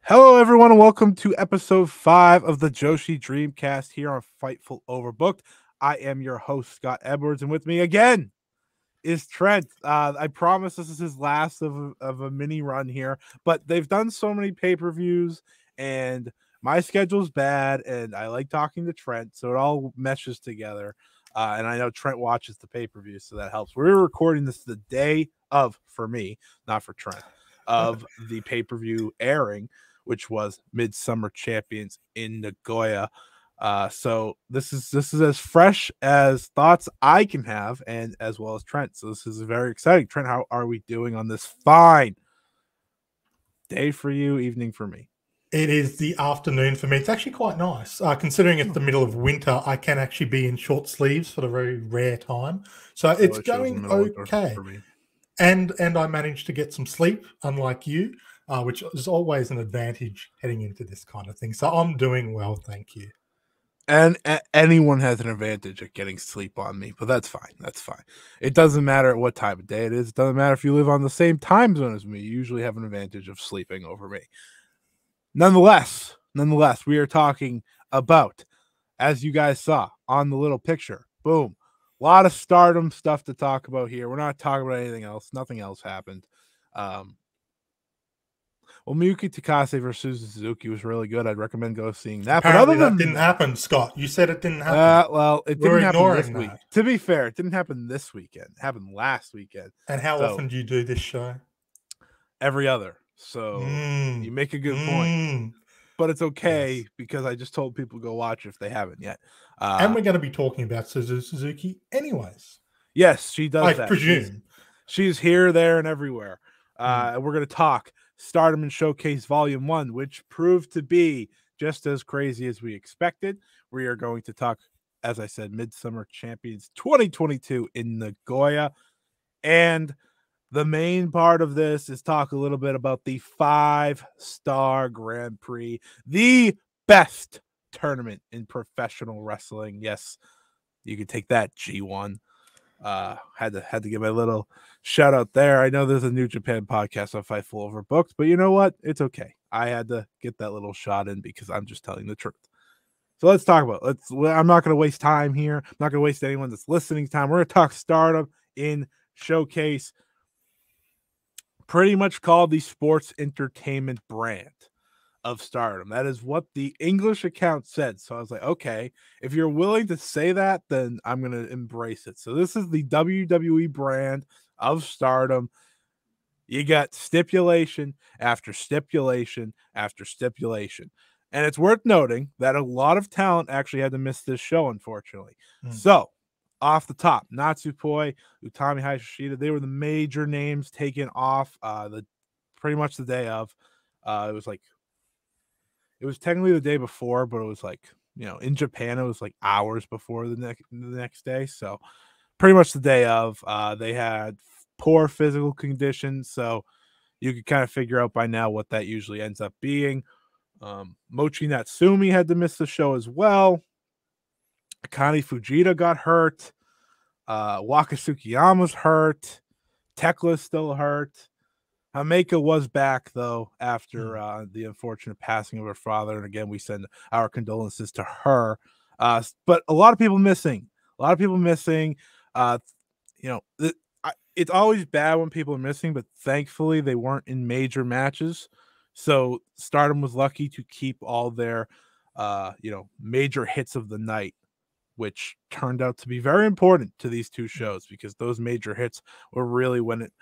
Hello, everyone, and welcome to episode 5 of the Joshi Dream Cast here on Fightful Overbooked. I am your host, Scott Edwards, and with me again is Trent. I promise this is his last of a mini run here, but they've done so many pay-per-views, and my schedule's bad, and I like talking to Trent, so it all meshes together. And I know Trent watches the pay-per-view, so that helps. We're recording this the day of, for me, not for Trent, of the pay-per-view airing, which was MidSummer Champions in Nagoya. So this is as fresh as thoughts I can have, and as well as Trent. So this is very exciting. Trent, how are we doing on this fine day for you, evening for me? It is the afternoon for me. It's actually quite nice. Considering it's the middle of winter, I can actually be in short sleeves for the very rare time. So it's going okay. And I managed to get some sleep, unlike you, which is always an advantage heading into this kind of thing. So I'm doing well, thank you. And anyone has an advantage at getting sleep on me, but that's fine. That's fine. It doesn't matter what time of day it is. It doesn't matter if you live on the same time zone as me. You usually have an advantage of sleeping over me. Nonetheless, we are talking about, as you guys saw on the little picture, boom, a lot of Stardom stuff to talk about here. We're not talking about anything else. Nothing else happened. Well, Miyuki Takase versus Suzuki was really good. I'd recommend go seeing that. Apparently, but that didn't happen, Scott. You said it didn't happen. Well, it didn't happen this week. To be fair, it didn't happen this weekend. It happened last weekend. And how often do you do this show? Every other. So you make a good point. But it's okay because I just told people to go watch if they haven't yet. And we're going to be talking about Suzuki anyways. Yes, she does I presume. She's here, there, and everywhere. We're going to talk Stardom and Showcase Volume 1, which proved to be just as crazy as we expected. We are going to talk, as I said, MidSummer Champions 2022 in Nagoya. And the main part of this is talk a little bit about the 5-star Grand Prix, the best tournament in professional wrestling. Yes, you can take that, G1. Had to give my little shout out there. I know there's a New Japan podcast on Fightful Overbooked, but you know what? It's okay. I had to get that little shot in because I'm just telling the truth. So let's talk about it. I'm not going to waste time here. I'm not going to waste anyone that's listening time. We're going to talk Stardom in Showcase. Pretty much called the sports entertainment brand of Stardom. That is what the English account said. So I was like, okay, if you're willing to say that, then I'm going to embrace it. So this is the WWE brand of Stardom. You got stipulation after stipulation after stipulation. And it's worth noting that a lot of talent actually had to miss this show, unfortunately. So off the top, Natsupoi, Utami Hayashishita, they were the major names taken off pretty much the day of. It was technically the day before, but it was like, in Japan, it was like hours before the next day. So pretty much the day of, they had poor physical conditions. So you could kind of figure out by now what that usually ends up being. Mochi Natsumi had to miss the show as well. Akane Fujita got hurt. Waka Tsukiyama's hurt. Tekla still hurt. Hameka was back, though, after the unfortunate passing of her father. And again, we send our condolences to her. But a lot of people missing. It's always bad when people are missing, but thankfully they weren't in major matches. So Stardom was lucky to keep all their, major hits of the night, which turned out to be very important to these two shows because those major hits were really when it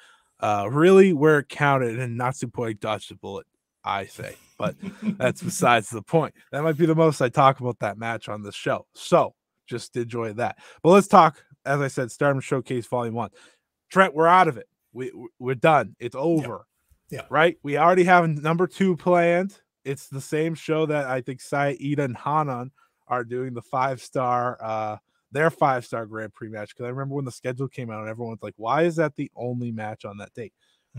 really where it counted, and Natsupoi dodged the bullet, I say. But that's besides the point. That might be the most I talk about that match on this show. So just enjoy that. But let's talk, as I said, Stardom Showcase Volume 1. Trent, we're out of it. We're done. It's over. Yeah. Right? We already have number 2 planned. It's the same show that I think Sayaka and Hanan are doing the 5-star their 5-star Grand Prix match, because I remember when the schedule came out and everyone was like, why is that the only match on that date?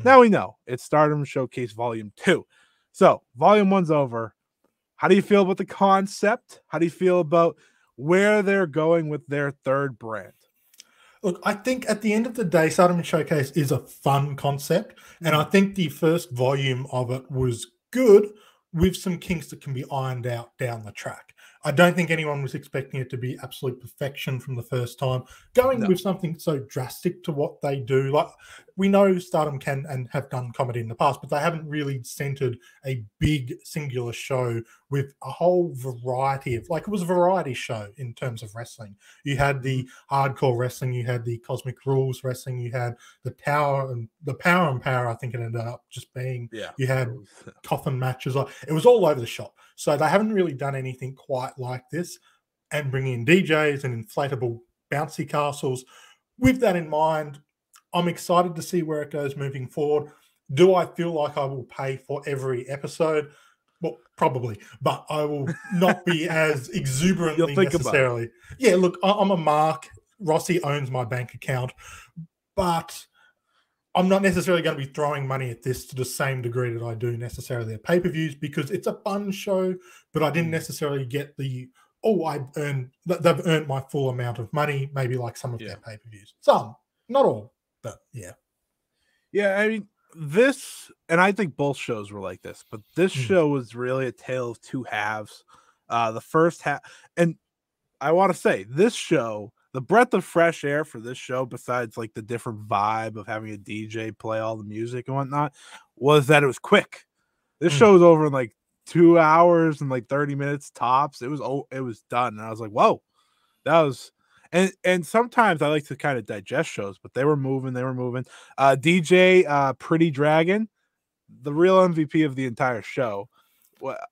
Now we know it's Stardom Showcase Volume 2. So Volume 1's over. How do you feel about the concept? How do you feel about where they're going with their third brand? Look, I think at the end of the day, Stardom Showcase is a fun concept, and I think the first volume of it was good, with some kinks that can be ironed out down the track. I don't think anyone was expecting it to be absolute perfection from the first time. Going with something so drastic to what they do, like we know Stardom can and have done comedy in the past, but they haven't really centered a big singular show with a whole variety of, like, it was a variety show in terms of wrestling. You had the hardcore wrestling, you had the Cosmic Rules wrestling, you had the Power and Power, I think it ended up just being. You had coffin matches. It was all over the shop. So they haven't really done anything quite like this, and bringing in DJs and inflatable bouncy castles. With that in mind, I'm excited to see where it goes moving forward. Do I feel like I will pay for every episode? Well, probably, but I will not be as exuberantly necessarily. Yeah, look, I'm a mark. Rossi owns my bank account, but I'm not necessarily going to be throwing money at this to the same degree that I do necessarily at pay-per-views, because it's a fun show, but I didn't necessarily get the, they've earned my full amount of money, maybe like some of their pay-per-views. Some, not all, but yeah. Yeah, I mean, this, and I think both shows were like this, but this show was really a tale of two halves. The first half, and I want to say, this show, the breath of fresh air for this show, besides like the different vibe of having a DJ play all the music and whatnot, was that it was quick. This show was over in like 2 hours and like 30 minutes tops. It was done. And I was like, whoa, that was, and sometimes I like to kind of digest shows, but they were moving. DJ Pretty Dragon, the real MVP of the entire show.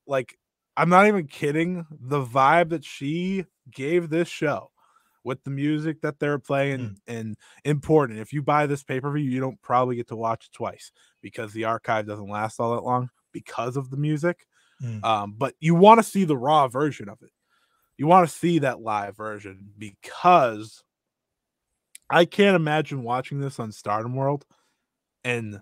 Like, I'm not even kidding. The vibe that she gave this show with the music that they're playing and important. If you buy this pay-per-view, you don't probably get to watch it twice because the archive doesn't last all that long because of the music. But you want to see the raw version of it. You want to see that live version, because I can't imagine watching this on Stardom World and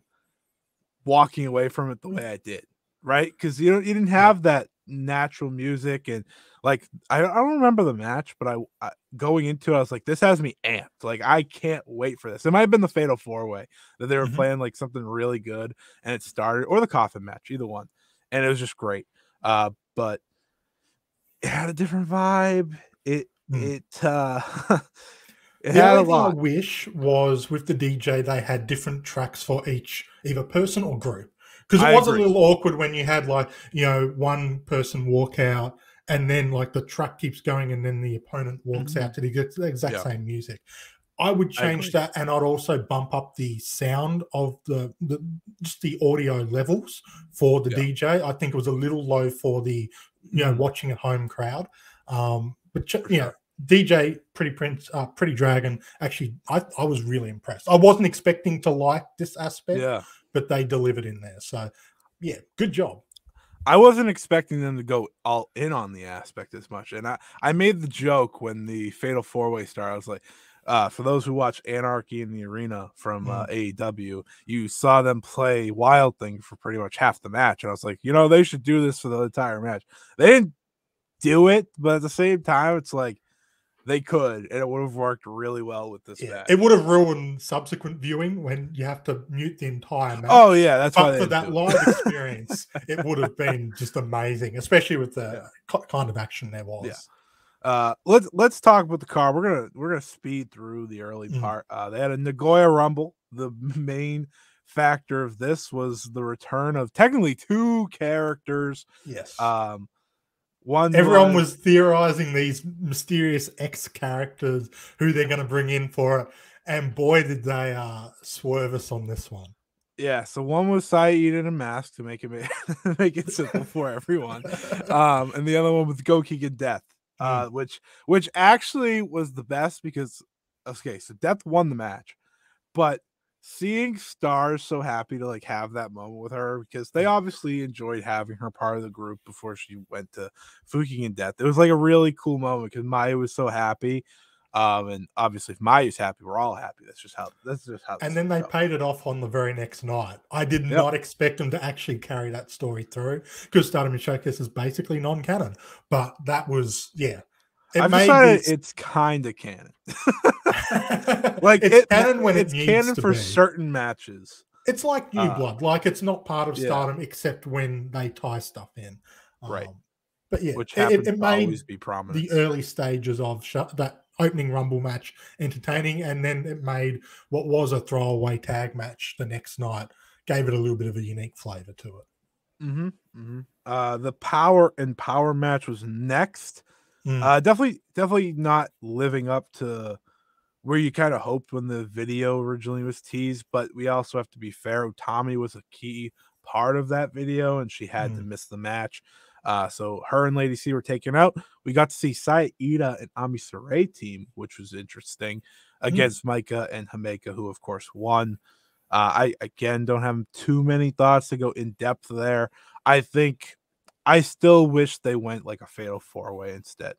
walking away from it the way I did, right? Because you didn't have that natural music, and like I don't remember the match, but I going into it, I was like, this has me amped. Like, I can't wait for this. It might have been the Fatal 4-Way that they were playing like something really good, and it started, or the coffin match, either one, and it was just great. But it had a different vibe. It had a lot. I wish was with the DJ they had different tracks for each either person or group. Because it was a little awkward when you had, like, one person walk out and then like the track keeps going and then the opponent walks out to the exact same music. I would change that, and I'd also bump up the sound of just the audio levels for the DJ. I think it was a little low for the watching at home crowd. But DJ Pretty Dragon, actually, I was really impressed. I wasn't expecting to like this aspect, but they delivered in there. So, yeah, good job. I wasn't expecting them to go all in on the aspect as much. And I made the joke when the Fatal 4-Way started. I was like, for those who watch Anarchy in the Arena from AEW, you saw them play Wild Thing for pretty much half the match. And I was like, they should do this for the entire match. They didn't do it, but at the same time, it's like, they could, and it would have worked really well with this match. It would have ruined subsequent viewing when you have to mute the entire match. Oh yeah, that's why. But for that live experience, it would have been just amazing, especially with the kind of action there was. Let's talk about the card. We're gonna speed through the early part. They had a Nagoya Rumble. The main factor of this was the return of technically two characters. Yes. Everyone was theorizing these mysterious X characters who they're going to bring in for it, and boy, did they swerve us on this one. Yeah, so one was Saeed in a mask to make it simple for everyone, and the other one was Gokigen Death, which actually was the best because so Death won the match, but seeing Stars so happy to like have that moment with her, because they obviously enjoyed having her part of the group before she went to Fukigen Death. It was like a really cool moment because Mayu was so happy. And obviously if Mayu's happy, we're all happy. That's just how and then they paid it off on the very next night. I did not expect them to actually carry that story through, because Stardom Showcase is basically non-canon. But that was I've decided it's kind of canon. Like it's canon when it's it needs canon to for be. certain matches. It's like New Blood. Like, it's not part of yeah. Stardom except when they tie stuff in. Right. But yeah, Which happens it to made always be prominent. the early stages of that opening Rumble match entertaining, and then it made what was a throwaway tag match the next night, gave it a little bit of a unique flavor to it. The Power and Power match was next. Definitely not living up to where you kind of hoped when the video originally was teased, but we also have to be fair. Utami was a key part of that video, and she had to miss the match. So her and Lady C were taken out. We got to see Sayaka and Ami Suray team, which was interesting, against Micah and Himeka, who of course won. I again don't have too many thoughts to go in depth there. I think I still wish they went like a fatal 4-way instead.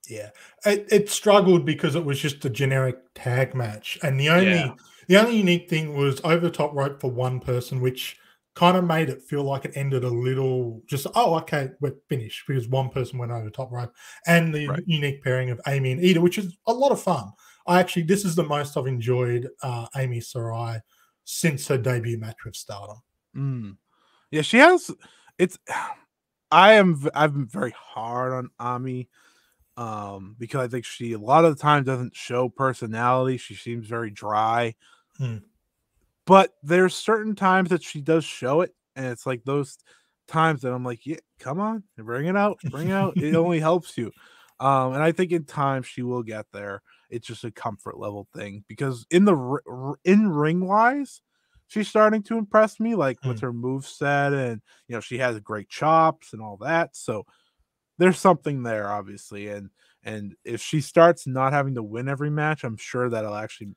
Yeah, it struggled because it was just a generic tag match, and the only unique thing was over the top rope for one person, which kind of made it feel like it ended a little just, oh, okay, we're finished, because one person went over the top rope, and the unique pairing of Amy and Ida, which is a lot of fun. This is the most I've enjoyed Amy Suray since her debut match with Stardom. Yeah, she has. I've been very hard on Ami. Because I think she a lot of the time doesn't show personality. She seems very dry. But there's certain times that she does show it, and it's like those times that I'm like, yeah, come on, bring it out. It only helps you. And I think in time she will get there. It's just a comfort level thing, because in ring wise, she's starting to impress me, like with her moveset, and she has great chops and all that. So there's something there, obviously, and if she starts not having to win every match, I'm sure that'll actually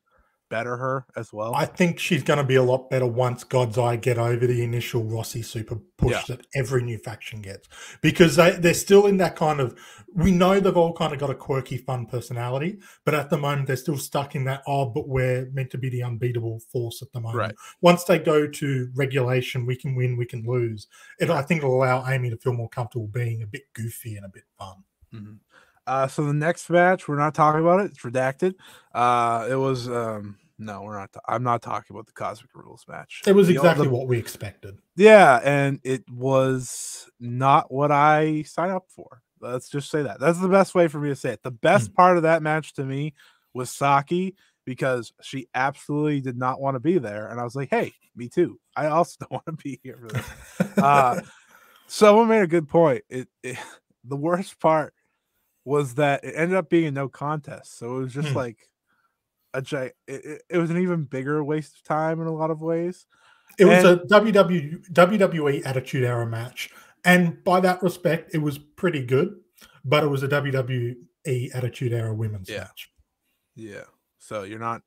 better her as well. I think she's going to be a lot better once God's Eye get over the initial Rossi super push that every new faction gets, because they're still in that kind of, we know they've all kind of got a quirky, fun personality, but at the moment they're still stuck in that, but we're meant to be the unbeatable force at the moment. Once they go to regulation, we can win, we can lose. I think it'll allow Amy to feel more comfortable being a bit goofy and a bit fun. So the next match, we're not talking about it. It's redacted. It was no, we're not. I'm not talking about the Cosmic Rules match. It was exactly what we expected. Yeah, and it was not what I signed up for. Let's just say that. That's the best way for me to say it. The best part of that match to me was Saki, because she absolutely did not want to be there, and I was like, hey, me too. I also don't want to be here for this. Someone made a good point. The worst part was that it ended up being a no contest. So it was just like it was an even bigger waste of time in a lot of ways. It was a WWE Attitude Era match, and by that respect, it was pretty good. But it was a WWE Attitude Era women's match. Yeah. So you're not.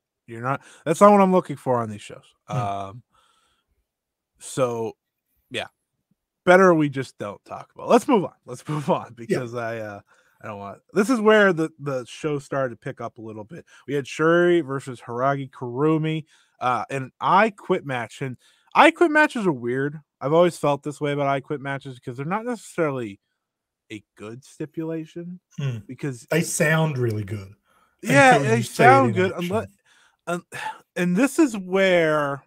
That's not what I'm looking for on these shows. So yeah, better we just don't talk about. Let's move on because I don't want. This is where the show started to pick up a little bit. We had Shuri versus Haragi Kurumi, an I Quit match, and I Quit matches are weird. I've always felt this way about I Quit matches, because they're not necessarily a good stipulation, because they sound really good. Yeah, they sound good, and this is where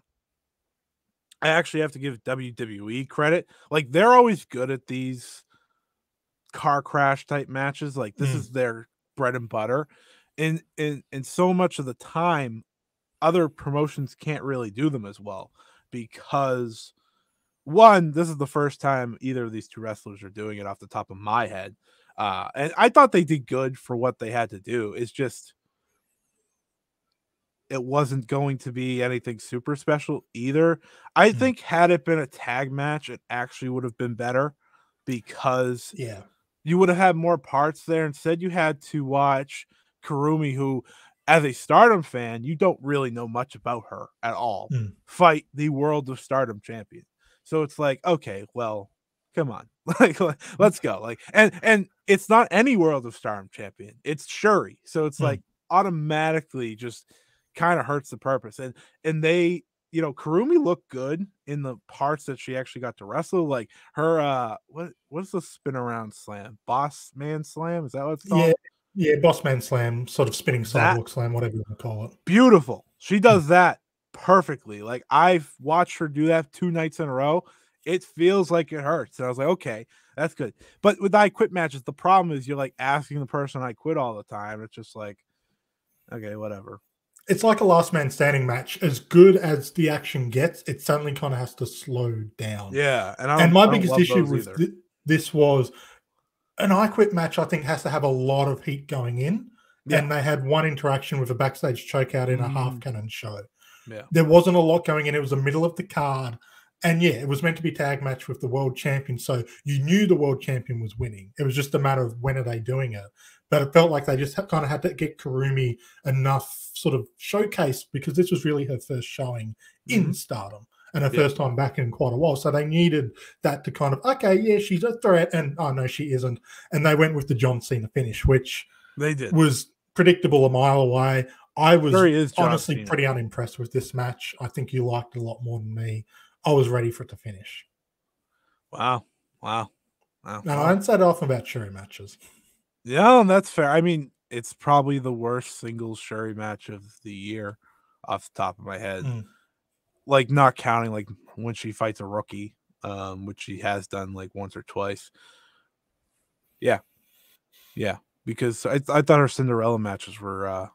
I actually have to give WWE credit. Like, they're always good at these car crash type matches. Like, this is their bread and butter, and so much of the time other promotions can't really do them as well, because one, this is the first time either of these two wrestlers are doing it off the top of my head, and I thought they did good for what they had to do. It's just it wasn't going to be anything super special either. I think had it been a tag match, it actually would have been better, because you would have had more parts there. Instead, you had to watch Kurumi, who, as a Stardom fan, you don't really know much about her at all, fight the World of Stardom champion. So it's like, okay, well, come on, like let's go. Like, and it's not any World of Stardom champion, it's Shuri. So it's like automatically just kind of hurts the purpose. And they, Kurumi looked good in the parts that she actually got to wrestle. Like her what's the spin around slam? Boss man slam? Is that what it's called? Yeah, boss man slam, sort of spinning sidewalk slam, whatever you want to call it. Beautiful. She does that perfectly. Like, I've watched her do that 2 nights in a row. It feels like it hurts. And I was like, okay, that's good. But with I Quit matches, the problem is you're like asking the person I quit all the time. It's just like, okay, whatever. It's like a last man standing match. As good as the action gets, it suddenly kind of has to slow down. Yeah. And my biggest issue with this was an I Quit match, I think, has to have a lot of heat going in. Yeah. And they had one interaction with a backstage chokeout in a half cannon show. Yeah. There wasn't a lot going in. It was the middle of the card. And yeah, it was meant to be tag match with the world champion. So you knew the world champion was winning. It was just a matter of when are they doing it. But it felt like they just kind of had to get Kurumi enough sort of showcase, because this was really her first showing in Stardom and her first time back in quite a while. So they needed that to kind of, okay, yeah, she's a threat. And oh, no, she isn't. And they went with the John Cena finish, which they did was predictable a mile away. I was honestly pretty unimpressed with this match. I think you liked it a lot more than me. I was ready for it to finish. Wow. And I don't say it often about Shuri matches. Yeah, that's fair. I mean, it's probably the worst singles Shuri match of the year off the top of my head. Like, not counting like when she fights a rookie, which she has done like once or twice. Yeah. Because I thought her Cinderella matches were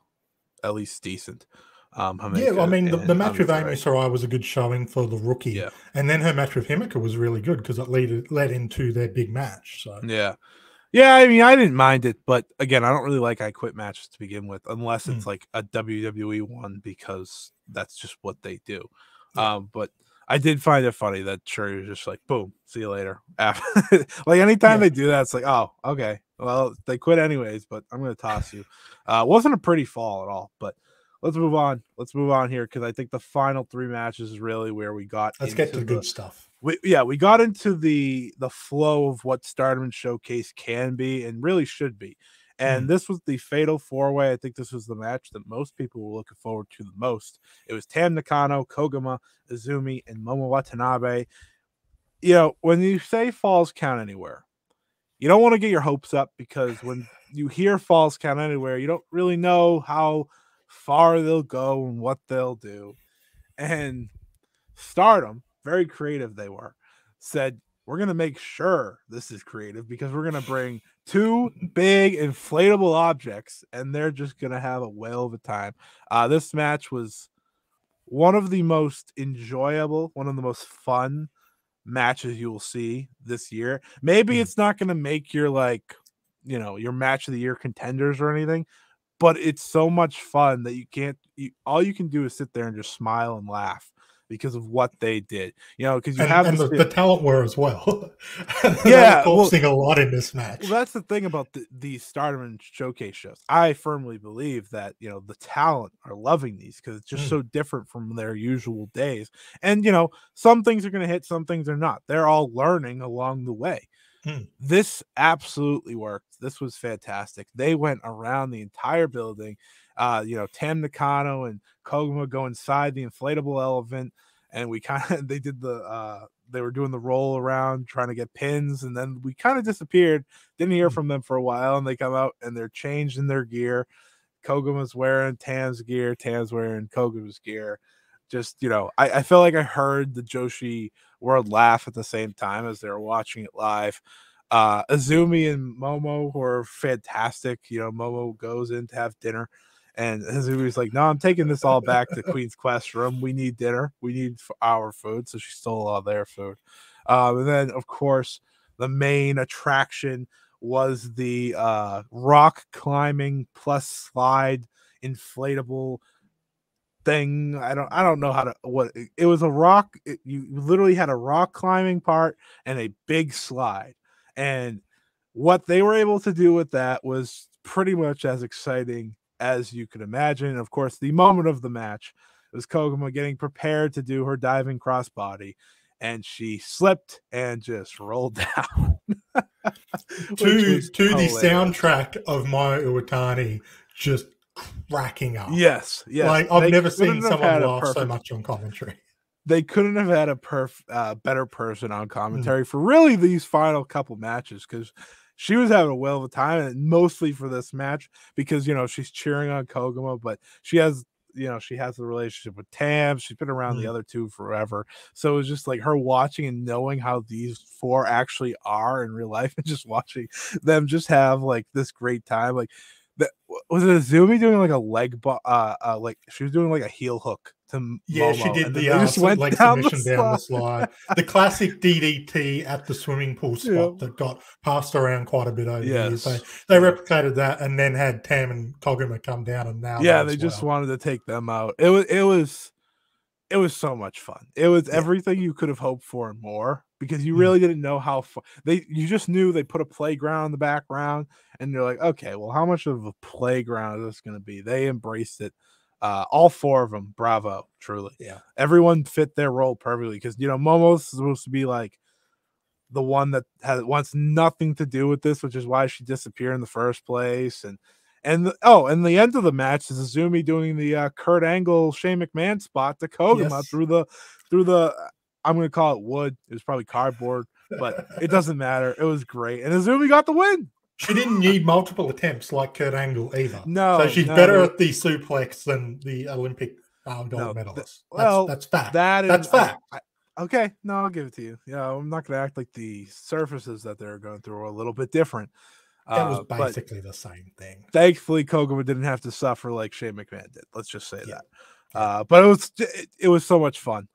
at least decent. I mean, the match with Amy Suray was a good showing for the rookie, and then her match with Himeka was really good because it led into their big match. So yeah. I mean, I didn't mind it, but again, I don't really like I Quit matches to begin with, unless it's like a WWE one, because that's just what they do. But I did find it funny that Shuri was just like, boom, see you later. Like, anytime they do that, it's like, oh, okay, well, they quit anyways, but I'm going to toss you. Wasn't a pretty fall at all, but let's move on. Let's move on here, because I think the final 3 matches is really where we got. Let's get to the good stuff. We got into the flow of what Stardom and Showcase can be and really should be. And this was the Fatal 4-Way. I think this was the match that most people were looking forward to the most. It was Tam Nakano, Koguma, Azumi, and Momo Watanabe. You know, when you say falls count anywhere, you don't want to get your hopes up, because when you hear falls count anywhere, you don't really know how far they'll go and what they'll do. And Stardom, very creative they were, said, we're going to make sure this is creative, because we're going to bring 2 big inflatable objects, and they're just going to have a whale of a time. This match was one of the most enjoyable, one of the most fun matches you will see this year. Maybe it's not going to make your, like, you know, your match of the year contenders or anything, but it's so much fun that all you can do is sit there and just smile and laugh because of what they did, you know, because the talent were as well. Yeah, focusing a lot in this match. Well, that's the thing about the Stardom and Showcase shows. I firmly believe that, you know, the talent are loving these because it's just so different from their usual days. And, you know, some things are going to hit, some things are not. They're all learning along the way. This absolutely worked. This was fantastic. They went around the entire building. You know, Tam Nakano and Koguma go inside the inflatable elephant, and we kind of they were doing the roll around trying to get pins, and then we kind of disappeared. Didn't hear from them for a while, and they come out and they're changed in their gear. Koguma's wearing Tam's gear, Tam's wearing Koguma's gear. Just, you know, I felt like I heard the Joshi world laugh at the same time as they were watching it live. Azumi and Momo were fantastic. You know, Momo goes in to have dinner, and Azumi's like, no, I'm taking this all back to Queen's Quest room. We need dinner. We need our food. So she stole all their food. And then, of course, the main attraction was the rock climbing plus slide inflatable thing. I don't know how to what it was. A rock. You literally had a rock climbing part and a big slide, and what they were able to do with that was pretty much as exciting as you could imagine. And of course, the moment of the match was Koguma getting prepared to do her diving crossbody, and she slipped and just rolled down to the soundtrack of Mayu Iwatani just cracking up. Yes. Like, I've never seen someone laugh so much on commentary. They couldn't have had a better person on commentary for really these final couple matches, because she was having a whale of a time, and mostly for this match because, you know, she's cheering on Koguma, but she has she has the relationship with Tam. She's been around the Mm. other two forever. So it was just like her watching and knowing how these four actually are in real life and just watching them just have like this great time. Like, was it Azumi doing like a leg like she was doing like a heel hook to Yeah, Momo, she did and the then they just went leg down submission down the slide. The classic DDT at the swimming pool spot that got passed around quite a bit over the years. They replicated that and then had Tam and Koguma come down and now they just wanted to take them out. It was so much fun. It was everything you could have hoped for and more, because you really didn't know how fun. You just knew they put a playground in the background, and you're like, okay, well, how much of a playground is this going to be? They embraced it. All four of them, bravo, truly. Yeah, everyone fit their role perfectly, because Momo's supposed to be like the one that wants nothing to do with this, which is why she disappeared in the first place, and the end of the match is Azumi doing the Kurt Angle Shane McMahon spot to Koguma through the I'm going to call it wood. It was probably cardboard, but it doesn't matter. It was great, and Azumi got the win. She didn't need multiple attempts like Kurt Angle either. No, so she's better at the suplex than the Olympic gold medalist. That's fact. That's fact. Okay, no, I'll give it to you. Yeah, I'm not going to act like the surfaces that they're going through are a little bit different. It was basically the same thing. Thankfully, Koguma didn't have to suffer like Shane McMahon did. Let's just say that. But it was so much fun.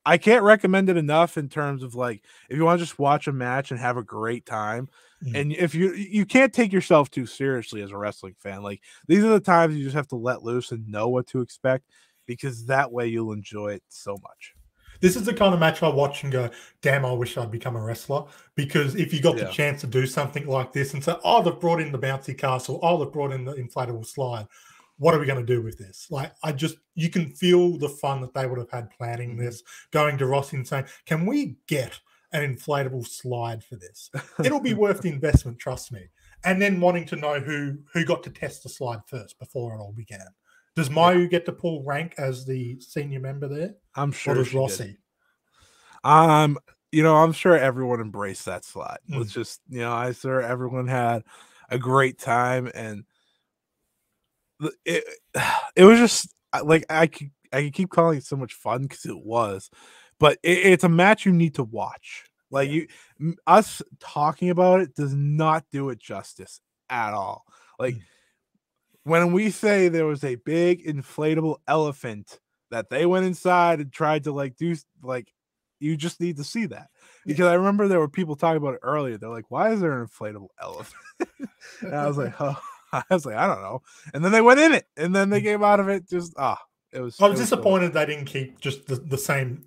I can't recommend it enough in terms of like, if you want to just watch a match and have a great time, and if you can't take yourself too seriously as a wrestling fan, like these are the times you just have to let loose and know what to expect, because that way you'll enjoy it so much. This is the kind of match I watch and go, damn, I wish I'd become a wrestler. Because if you got the chance to do something like this and say, oh, they've brought in the bouncy castle, oh, they've brought in the inflatable slide, what are we going to do with this? Like, you can feel the fun that they would have had planning this, going to Rossi and saying, can we get an inflatable slide for this? It'll be worth the investment, trust me. And then wanting to know who got to test the slide first before it all began. Does Mayu get to pull rank as the senior member there? I'm sure. Or does Rossi? I'm sure everyone embraced that slide. Let's just, I'm sure everyone had a great time, and it was just like I could keep calling it so much fun because it was, but it's a match you need to watch. Like us talking about it does not do it justice at all. Like. When we say there was a big inflatable elephant that they went inside and tried to you just need to see that, because I remember there were people talking about it earlier. They're like, why is there an inflatable elephant? And I was like, I don't know. And then they went in it, and then they came out of it. Just it was. I was disappointed they didn't keep just the same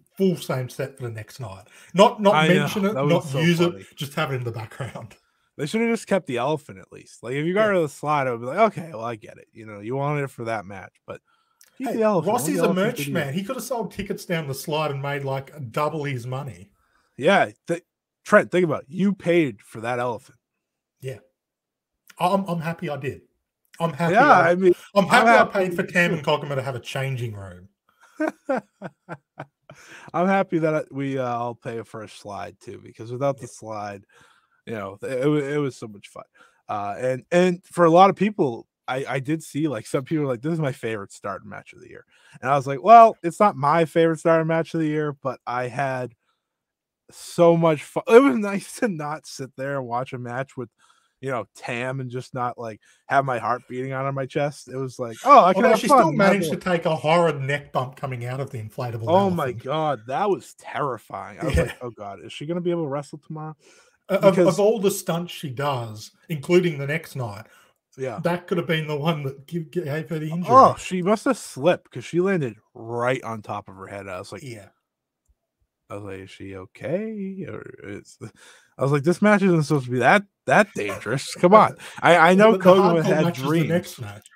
set for the next night. Not mention it, not use it, just have it in the background. They should have just kept the elephant at least. Like, if you got rid of the slide, I would be like, okay, well, I get it. You wanted it for that match, but keep the elephant. Rossi's a merch man. He could have sold tickets down the slide and made like double his money. Yeah. Trent, think about it. You paid for that elephant. Yeah. I'm happy I did. I'm happy. Yeah, I'm happy I paid for Tam and Koguma to have a changing room. I'm happy that we all pay for a slide too, because without the slide, it was so much fun. And for a lot of people, I did see like some people were like, this is my favorite Stardom match of the year. And I was like, well, it's not my favorite Stardom match of the year, but I had so much fun. It was nice to not sit there and watch a match with, Tam and just not like have my heart beating out on my chest. It was like, oh, I can have she fun. Still managed to take a horrid neck bump coming out of the inflatable. Oh my God, that was terrifying. I was like, oh God, is she going to be able to wrestle tomorrow? Of all the stunts she does, including the next night, yeah, that could have been the one that gave her the injury. Oh, she must have slipped because she landed right on top of her head. I was like, is she okay? I was like, this match isn't supposed to be that dangerous. Come on. I know Koguma had dreams. Next match.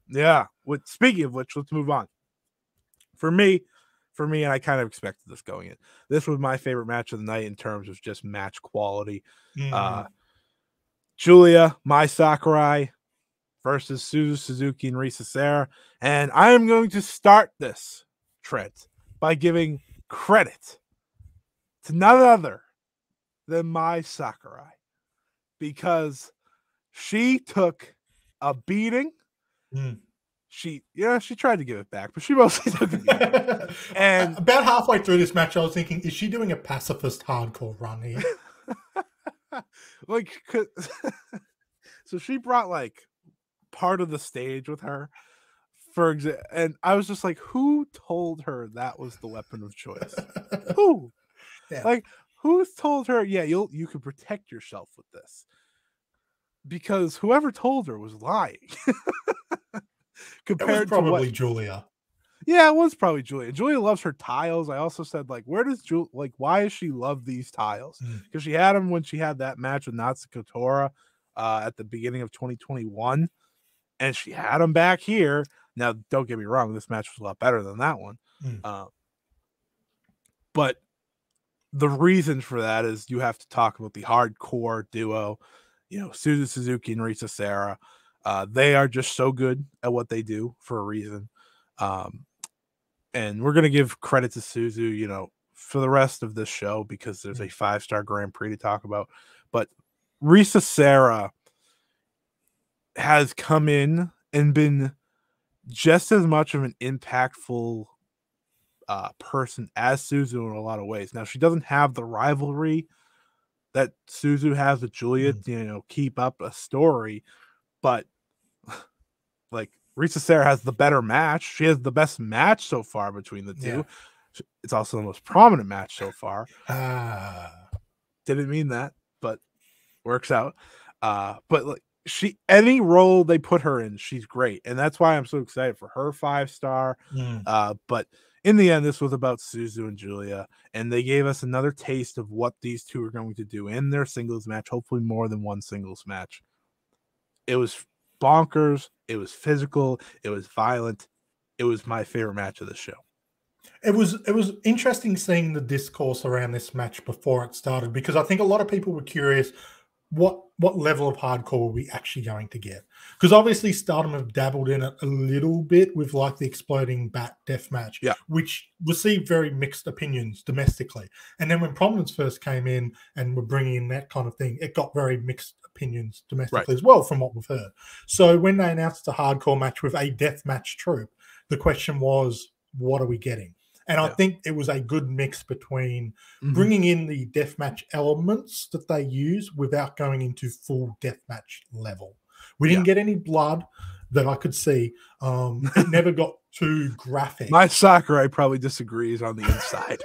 Yeah. Speaking of which, let's move on. For me, and I kind of expected this going in. This was my favorite match of the night in terms of just match quality. Julia, Mai Sakurai versus Suzu, Suzuki, and Recessera. And I am going to start this, Trent, by giving credit to none other than Mai Sakurai, because she took a beating. she tried to give it back, but she mostly took it. And about halfway through this match, I was thinking, is she doing a pacifist hardcore run here? Like, so she brought like part of the stage with her, for example, and I was just like, who told her that was the weapon of choice? Who? Yeah. Like, who's told her? Yeah, you can protect yourself with this, because whoever told her was lying. Compared it was probably Julia. Yeah, it was probably Julia. Julia loves her tiles. I also said, like, where does Julia, like, why does she love these tiles? Because she had them when she had that match with Natsuko Tora at the beginning of 2021, and she had them back here. Now, don't get me wrong, this match was a lot better than that one. But the reason for that is you have to talk about the hardcore duo, Suzu Suzuki and Recessera. They are just so good at what they do for a reason. And we're going to give credit to Suzu, for the rest of this show, because there's a 5-star Grand Prix to talk about. But Recessera has come in and been just as much of an impactful person as Suzu in a lot of ways. Now, she doesn't have the rivalry that Suzu has with Julia, keep up a story, but like, Recessera has the better match. She has the best match so far between the two. Yeah. It's also the most prominent match so far. Didn't mean that, but works out. But like, any role they put her in, she's great, and that's why I'm so excited for her 5-star. But in the end, this was about Suzu and Julia, and they gave us another taste of what these two are going to do in their singles match. Hopefully, more than one singles match. It was bonkers. It was physical. It was violent. It was my favorite match of the show. It was interesting seeing the discourse around this match before it started, because I think a lot of people were curious what level of hardcore were we actually going to get, because obviously Stardom have dabbled in it a little bit with like the exploding bat death match, which received very mixed opinions domestically, and then when Prominence first came in and were bringing in that kind of thing, it got very mixed opinions domestically as well, from what we've heard. So when they announced the hardcore match with a death match troupe, the question was, what are we getting? And I think it was a good mix between bringing in the deathmatch elements that they use without going into full deathmatch level. We didn't get any blood that I could see. It never got too graphic. My Sakurai probably disagrees on the inside.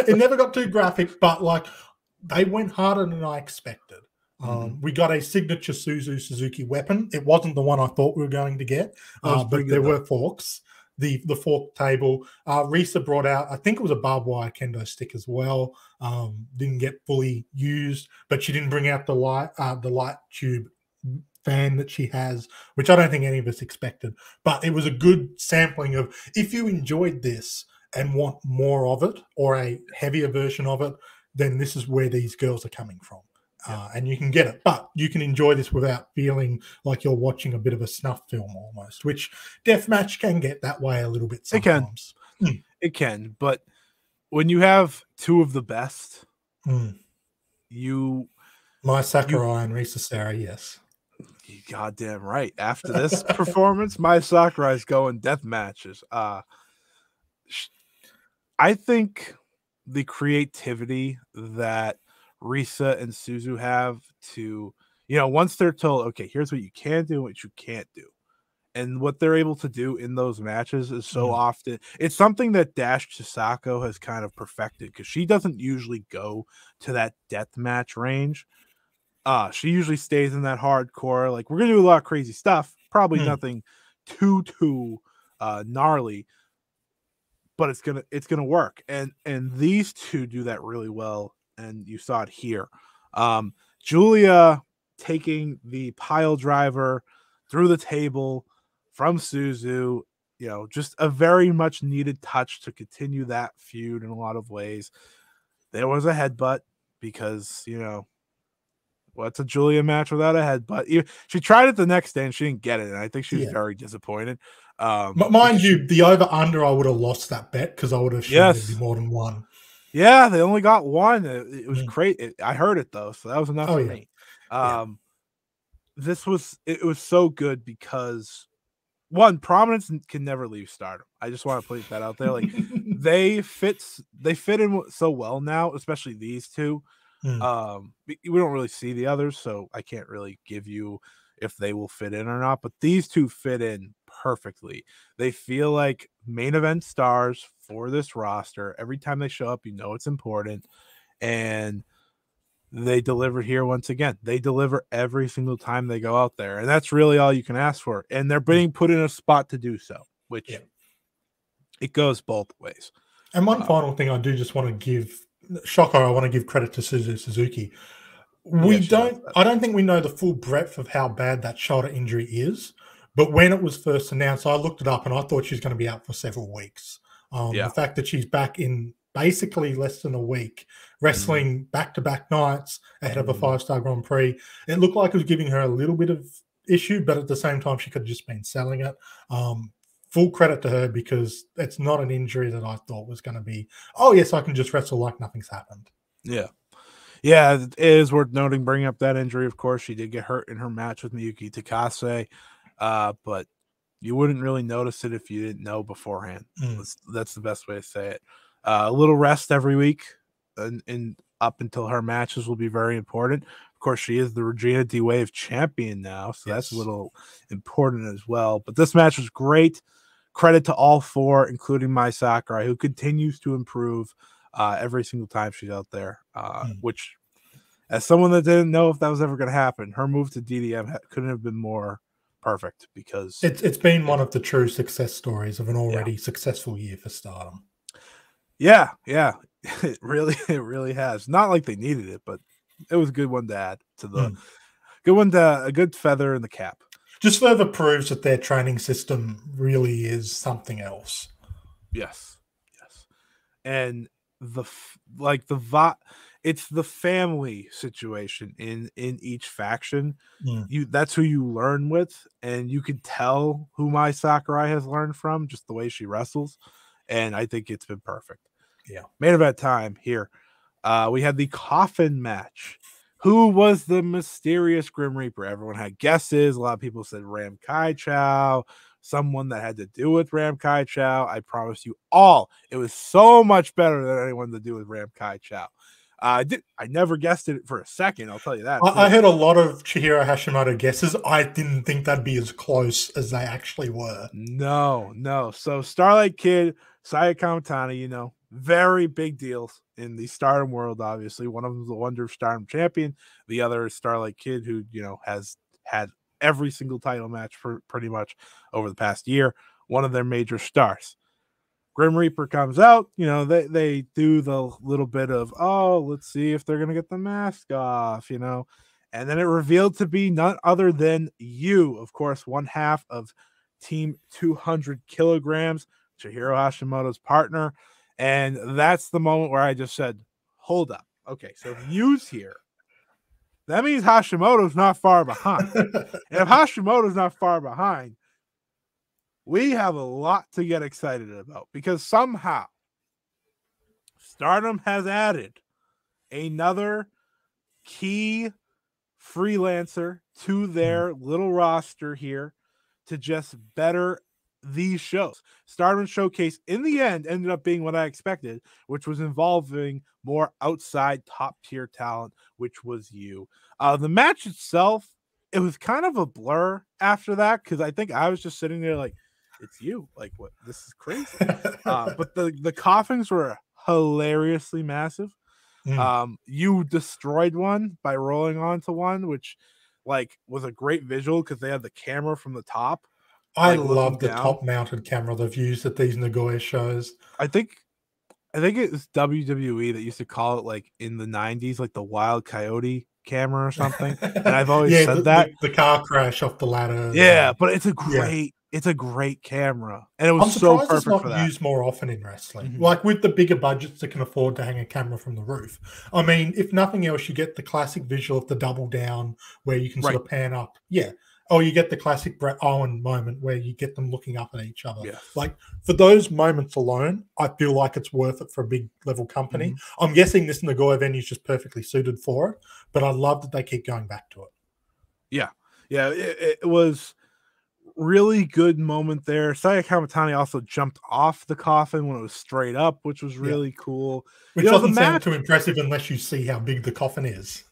It never got too graphic, but like, they went harder than I expected. We got a signature Suzu Suzuki weapon. It wasn't the one I thought we were going to get, but there were forks. The fork table. Risa brought out, I think it was a barbed wire kendo stick as well. Didn't get fully used, but she didn't bring out the light tube fan that she has, which I don't think any of us expected. But it was a good sampling of, if you enjoyed this and want more of it, or a heavier version of it, then this is where these girls are coming from. And you can get it, but you can enjoy this without feeling like you're watching a bit of a snuff film almost, which deathmatch can get that way a little bit sometimes. It can, but when you have two of the best, My Sakurai and Recessera, yes. You goddamn right. After this performance, my Sakurai is going death matches. I think the creativity that Risa and Suzu have to, once they're told, okay, here's what you can do, what you can't do, and what they're able to do in those matches is so often, it's something that Dash Chisako has kind of perfected, because she doesn't usually go to that death match range. She usually stays in that hardcore, like, we're gonna do a lot of crazy stuff, probably nothing too gnarly, but it's gonna work, and these two do that really well. And you saw it here. Julia taking the pile driver through the table from Suzu, just a very much needed touch to continue that feud in a lot of ways. There was a headbutt, because, what's a Julia match without a headbutt? She tried it the next day and she didn't get it. And I think she was very disappointed. Mind you, the over-under, I would have lost that bet, because I would have shown there'd be more than one. Yeah, they only got one. It was great. I heard it though, so that was enough for me. It was so good, because one, prominence can never leave Stardom. I just want to put that out there. Like they fit in so well now, especially these two. We don't really see the others, so I can't really give you if they will fit in or not. But these two fit in perfectly. They feel like main event stars for this roster. Every time they show up, you know it's important, and they delivered here once again. They deliver every single time they go out there, and that's really all you can ask for. And they're being put in a spot to do so, which it goes both ways. And one final thing I do just want to give, shocker, I want to give credit to Suzuki. I don't think we know the full breadth of how bad that shoulder injury is, but when it was first announced, I looked it up and I thought she was going to be out for several weeks. The fact that she's back in basically less than a week, wrestling back-to-back nights ahead of a 5-star Grand Prix. It looked like it was giving her a little bit of issue, but at the same time, she could have just been selling it. Full credit to her, because it's not an injury that I thought was going to be, oh, yes, I can just wrestle like nothing's happened. Yeah. Yeah, it is worth noting, bringing up that injury. Of course, she did get hurt in her match with Miyuki Takase, but you wouldn't really notice it if you didn't know beforehand. That's the best way to say it. A little rest every week and up until her matches will be very important. Of course, she is the Regina D-Wave champion now, so that's a little important as well. But this match was great. Credit to all four, including Mai Sakurai, who continues to improve every single time she's out there, which, as someone that didn't know if that was ever going to happen, her move to DDM couldn't have been more perfect, because it's been one of the true success stories of an already successful year for Stardom. Yeah, it really has. Not like they needed it, but it was a good one to add to the a good feather in the cap. Just further proves that their training system really is something else. Yes, and it's the family situation in each faction. That's who you learn with, and you can tell who Mai Sakurai has learned from, just the way she wrestles, and I think it's been perfect. Main event time here. We had the coffin match. Who was the mysterious Grim Reaper? Everyone had guesses. A lot of people said Ram Kai Chow, someone that had to do with Ram Kai Chow. I promise you all, it was so much better than anyone to do with Ram Kai Chow. I never guessed it for a second, I'll tell you that. I heard a lot of Chihiro Hashimoto guesses. I didn't think that'd be as close as they actually were. No. So Starlight Kid, Sayakamatani, very big deals in the Stardom world, obviously. One of them is the Wonder of Stardom champion. The other is Starlight Kid, who, has had every single title match for pretty much over the past year. One of their major stars. Grim Reaper comes out, they do the little bit of, let's see if they're going to get the mask off, and then it revealed to be none other than you, of course, one half of Team 200 kilograms, Chihiro Hashimoto's partner. And that's the moment where I just said, hold up. Okay, so if Yu's here, that means Hashimoto's not far behind. And if Hashimoto's not far behind, we have a lot to get excited about, because somehow Stardom has added another key freelancer to their little roster here to just better these shows. Stardom Showcase in the end ended up being what I expected, which was involving more outside top tier talent, which was you. The match itself, it was kind of a blur after that, because I think I was just sitting there like, it's you, like, what, this is crazy. But the coffins were hilariously massive. You destroyed one by rolling onto one, which was a great visual, because they had the camera from the top. I love the top-mounted camera they've used at these Nagoya shows. I think it was WWE that used to call it, in the 90s, the Wild Coyote camera or something. And I've always said that. The car crash off the ladder. Yeah, but it's a great camera. And it was so perfect for that. It's not used more often in wrestling. With the bigger budgets that can afford to hang a camera from the roof. I mean, if nothing else, you get the classic visual of the double down where you can sort of pan up. Yeah. Or you get the classic Bret Owen moment where you get them looking up at each other. Yeah. For those moments alone, I feel like it's worth it for a big level company. I'm guessing this Nagoya venue is just perfectly suited for it, but I love that they keep going back to it. Yeah. It was really good moment there. Sayakamatani also jumped off the coffin when it was straight up, which was really cool. Which doesn't sound too impressive unless you see how big the coffin is.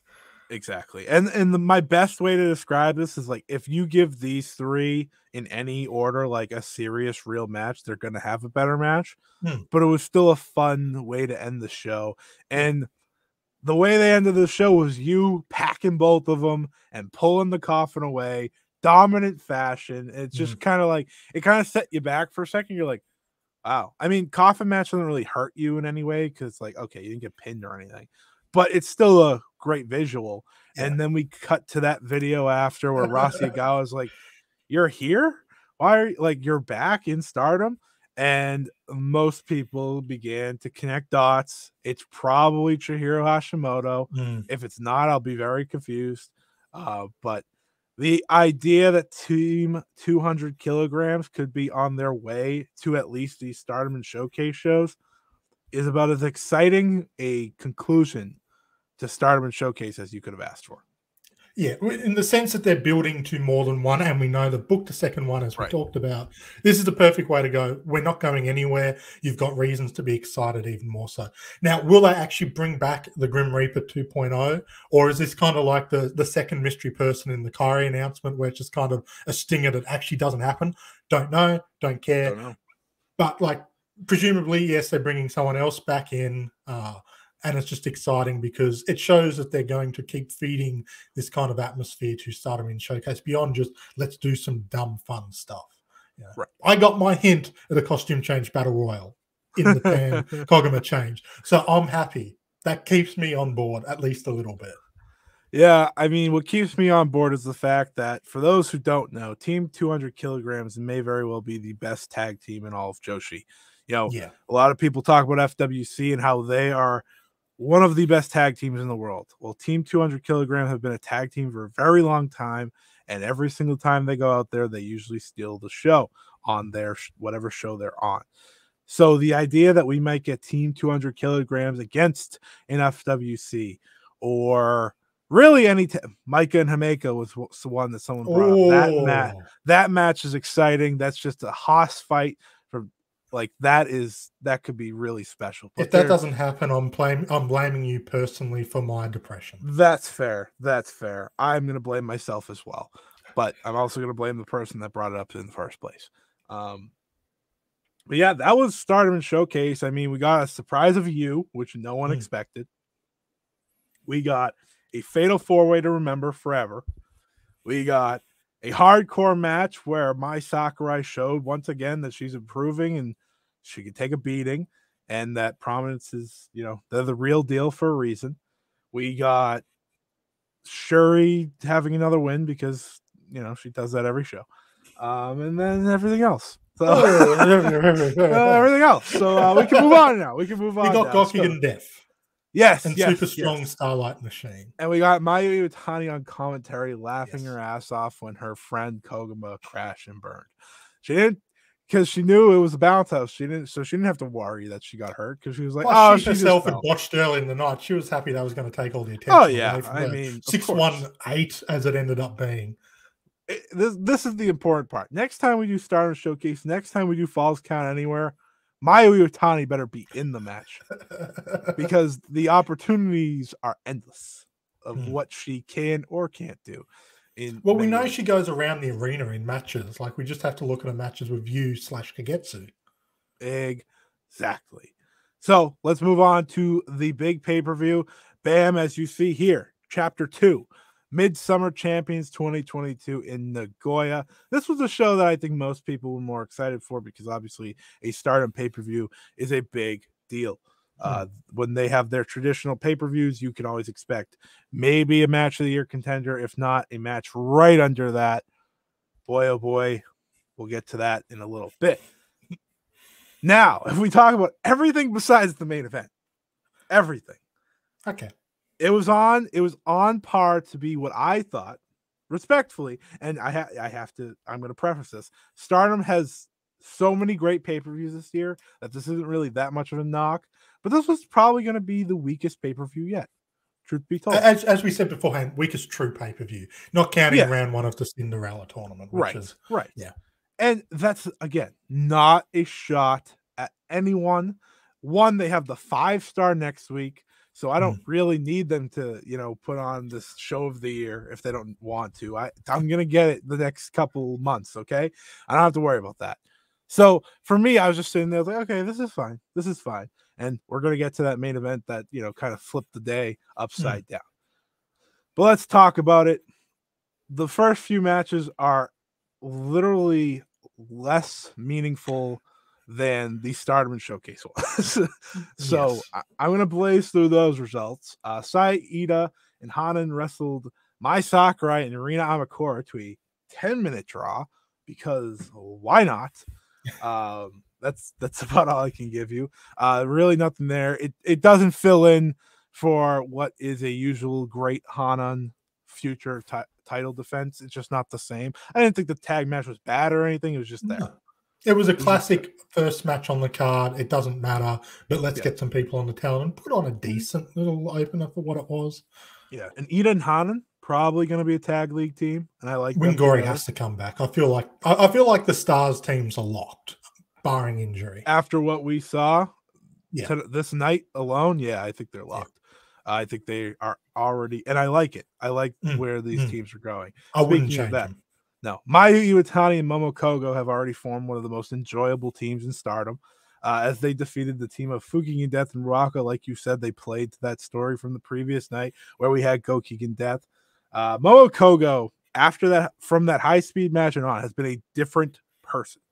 Exactly. And my best way to describe this is like, if you give these three in any order, like a serious real match, they're going to have a better match. But it was still a fun way to end the show. And the way they ended the show was you packing both of them and pulling the coffin away, dominant fashion. It's just kind of like, it kind of set you back for a second. You're like, wow. I mean, coffin match doesn't really hurt you in any way because, like, okay, you didn't get pinned or anything, but it's still a great visual. And then we cut to that video after where Rossy Agawa is like, you're here? Why are you, like, you're back in Stardom? And most people began to connect dots. It's probably Chihiro Hashimoto. If it's not, I'll be very confused. But the idea that Team 200 kilograms could be on their way to at least these Stardom and Showcase shows is about as exciting a conclusion to Stardom and Showcase as you could have asked for. Yeah, in the sense that they're building to more than one, and we know the book the second one, as we talked about. This is the perfect way to go. We're not going anywhere. You've got reasons to be excited even more so. Now, will they actually bring back the Grim Reaper 2.0, or is this kind of like the second mystery person in the Kyrie announcement, where it's just kind of a stinger that actually doesn't happen? Don't know, don't care. Don't know. But like, presumably, yes, they're bringing someone else back in. And it's just exciting because it shows that they're going to keep feeding this kind of atmosphere to Stardom and Showcase beyond just let's do some dumb fun stuff. I got my hint at a costume change battle royal in the Pan Koguma change. So I'm happy. That keeps me on board at least a little bit. Yeah, I mean, what keeps me on board is the fact that for those who don't know, Team 200 kilograms may very well be the best tag team in all of Joshi. You know, a lot of people talk about FWC and how they are one of the best tag teams in the world. Well, Team 200 kilograms have been a tag team for a very long time, and every single time they go out there, they usually steal the show on their whatever show they're on. So the idea that we might get Team 200 kilograms against an FWC, or really any Micah and Hameka was the one that someone brought up. That match is exciting. That's just a hoss fight from. Like that could be really special. But if that doesn't happen, I'm blaming you personally for my depression. That's fair. That's fair. I'm going to blame myself as well, but I'm also going to blame the person that brought it up in the first place. But yeah, that was Stardom and Showcase. I mean, we got a surprise of you, which no one expected. We got a fatal four-way to remember forever. We got a hardcore match where Mai Sakurai showed once again that she's improving and she can take a beating, and that prominence is, you know, they're the real deal for a reason. We got Shuri having another win because, you know, she does that every show. And then everything else. So everything else. So we can move on now. We can move on. We got Goki and Death. Yes, and super strong Starlight Machine. And we got Mayu Iwatani on commentary laughing her ass off when her friend Koguma crashed and burned. She didn't, because she knew it was a bounce house. She didn't have to worry that she got hurt because she was like, she herself had botched early in the night. She was happy that was going to take all the attention. Oh yeah, I mean 618 as it ended up being. This is the important part. Next time we do Stardom Showcase, next time we do Falls Count Anywhere, Mayu Iwatani better be in the match because the opportunities are endless of what she can or can't do. Well, we know she goes around the arena in matches. Like, we just have to look at her matches with Yu/Kagetsu. Exactly. So let's move on to the big pay-per-view. Bam, as you see here, Chapter 2. MidSummer Champions 2022 in Nagoya. This was a show that I think most people were more excited for because obviously a Stardom pay-per-view is a big deal. When they have their traditional pay-per-views, you can always expect maybe a match of the year contender, if not a match right under that. Boy, oh boy, we'll get to that in a little bit. Now, if we talk about everything besides the main event, everything. Okay. It was on par to be what I thought, respectfully, and I'm going to preface this. Stardom has so many great pay-per-views this year that this isn't really that much of a knock, but this was probably going to be the weakest pay-per-view yet. Truth be told, as we said beforehand, weakest true pay-per-view, not counting round one of the Cinderella tournament, which is right. Yeah. And that's, again, not a shot at anyone. One, they have the 5-star next week, so I don't really need them to, put on this show of the year if they don't want to. I'm going to get it the next couple months, okay? I don't have to worry about that. So for me, I was just sitting there like, okay, this is fine. This is fine. And we're going to get to that main event that, kind of flipped the day upside down. But let's talk about it. The first few matches are literally less meaningful than the Stardom Showcase was. So I'm going to blaze through those results. Sayaka and Hanan wrestled Mai Sakurai and Rina Amakura to a 10-minute draw because why not? That's about all I can give you. Really nothing there. It doesn't fill in for what is a usual great Hanan future title defense. It's just not the same. I didn't think the tag match was bad or anything. It was just there. It was a classic first match on the card. It doesn't matter, but let's get some people on the talent and put on a decent little opener for what it was. Yeah, and Ida and Hanan probably going to be a tag league team, and I like Wingori has to come back. I feel like the Stars teams are locked, barring injury. After what we saw this night alone, I think they're locked. I think they are already, and I like it. I like where these teams are going. I wouldn't change them. No, Mayu Iwatani and Momo Kogo have already formed one of the most enjoyable teams in Stardom. As they defeated the team of Fukigen Death and Ruaka, like you said, they played to that story from the previous night where we had Gokigen Death. Momo Kogo, from that high-speed match and on, has been a different person.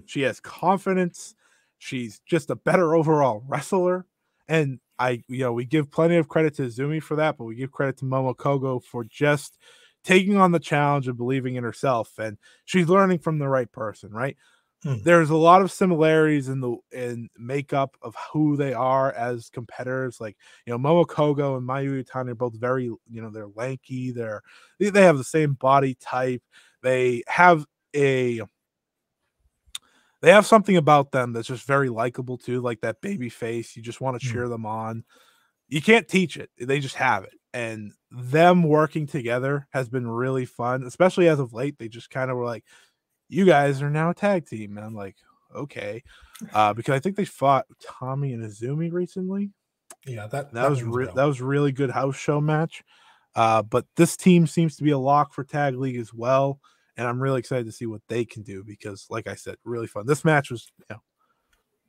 She has confidence. She's just a better overall wrestler. And we give plenty of credit to Azumi for that, but we give credit to Momo Kogo for just taking on the challenge and believing in herself. And she's learning from the right person, right? There's a lot of similarities in makeup of who they are as competitors. Like, Momo Kogo and Mayu Iwatani are both very, they're lanky. They have the same body type. They have something about them that's just very likable too, like that baby face. You just want to cheer them on. You can't teach it. They just have it. And them working together has been really fun, especially as of late. They just kind of were like, you guys are now a tag team. And I'm like, okay. Because I think they fought Tommy and Azumi recently. Yeah, that was a really good house show match. But this team seems to be a lock for Tag League as well. And I'm really excited to see what they can do because, like I said, really fun. This match was,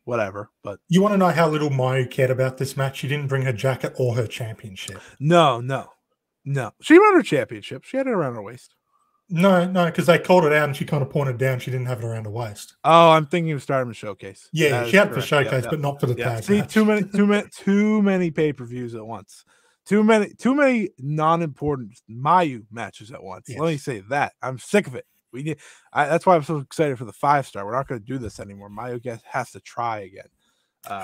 whatever. But you want to know how little Mayu cared about this match? She didn't bring her jacket or her championship. No. She won her championship. She had it around her waist. No, because they called it out and she kind of pointed down. She didn't have it around her waist. Oh, I'm thinking of Stardom Showcase. Yeah, she had it for Showcase, but not for the tag. See, match. too many pay-per-views at once. Too many non-important Mayu matches at once. Yes. Let me say that. I'm sick of it. That's why I'm so excited for the 5-star. We're not going to do this anymore. Mayu has to try again,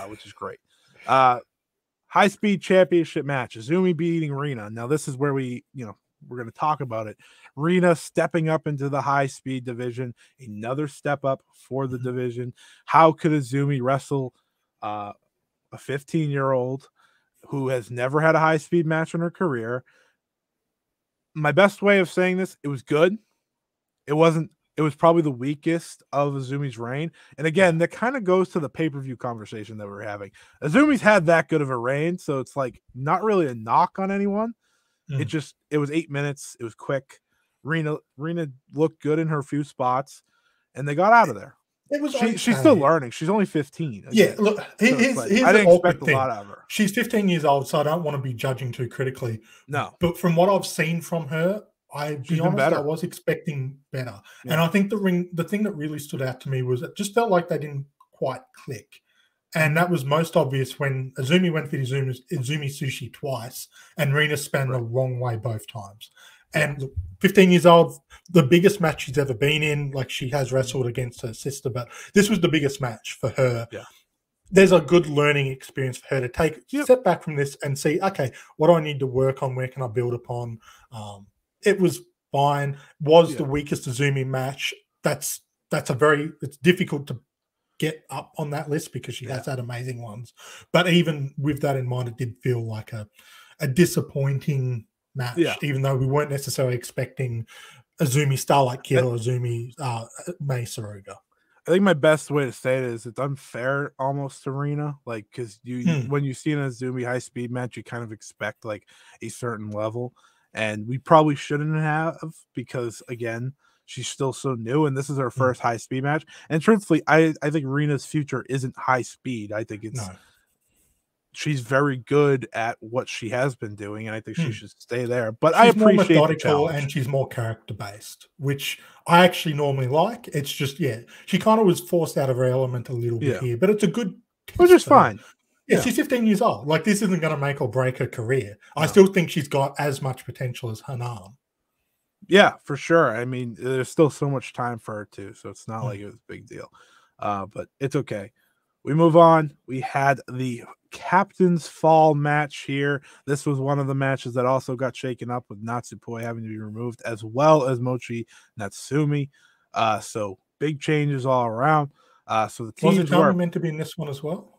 which is great. High-speed championship match. Azumi beating Rina. Now, this is where we're going to talk about it. Rina stepping up into the high-speed division. Another step up for the division. How could Azumi wrestle a 15-year-old who has never had a high-speed match in her career? My best way of saying this, it was good. It was probably the weakest of Azumi's reign. And again, that kind of goes to the pay-per-view conversation that we're having. Azumi's had that good of a reign, so it's like not really a knock on anyone. It was 8 minutes. It was quick. Rina looked good in her few spots, and they got out of there. She's still learning. She's only 15. Yeah, look, here's I didn't expect a lot out of her. She's 15 years old, so I don't want to be judging too critically. No. But from what I've seen from her, I was expecting better. Yeah. And I think the thing that really stood out to me was it just felt like they didn't quite click. And that was most obvious when Azumi went for Izumi Sushi twice and Rina span the wrong way both times. And 15 years old, the biggest match she's ever been in. Like, she has wrestled against her sister, but this was the biggest match for her. Yeah. There's a good learning experience for her to take a step back from this and see, okay, what do I need to work on? Where can I build upon? It was fine. Was the weakest Azumi match. It's difficult to get up on that list because she has had amazing ones. But even with that in mind, it did feel like a a disappointing match, even though we weren't necessarily expecting Azumi Starlight Kid or Azumi Mai Saruga. I think my best way to say it is it's unfair almost to Rina, like, because when you see an Azumi high speed match, you kind of expect like a certain level, and we probably shouldn't have, because again, she's still so new, and this is her first high speed match. And truthfully, I think Rina's future isn't high speed. I think it's she's very good at what she has been doing, and I think she should stay there. But I appreciate more methodical and she's more character based, which I actually normally like. It's just she kind of was forced out of her element a little bit here, but it's a good, which is fine. Yeah, she's 15 years old. Like, this isn't going to make or break her career. I still think she's got as much potential as Hanan. Yeah, for sure. I mean, there's still so much time for her too, so it's not like it was a big deal. But it's okay. We move on. We had the Captain's Fall match here. This was one of the matches that also got shaken up, with Natsupoi having to be removed, as well as Mochi Natsumi. So big changes all around. So the teams was Utami meant to be in this one as well?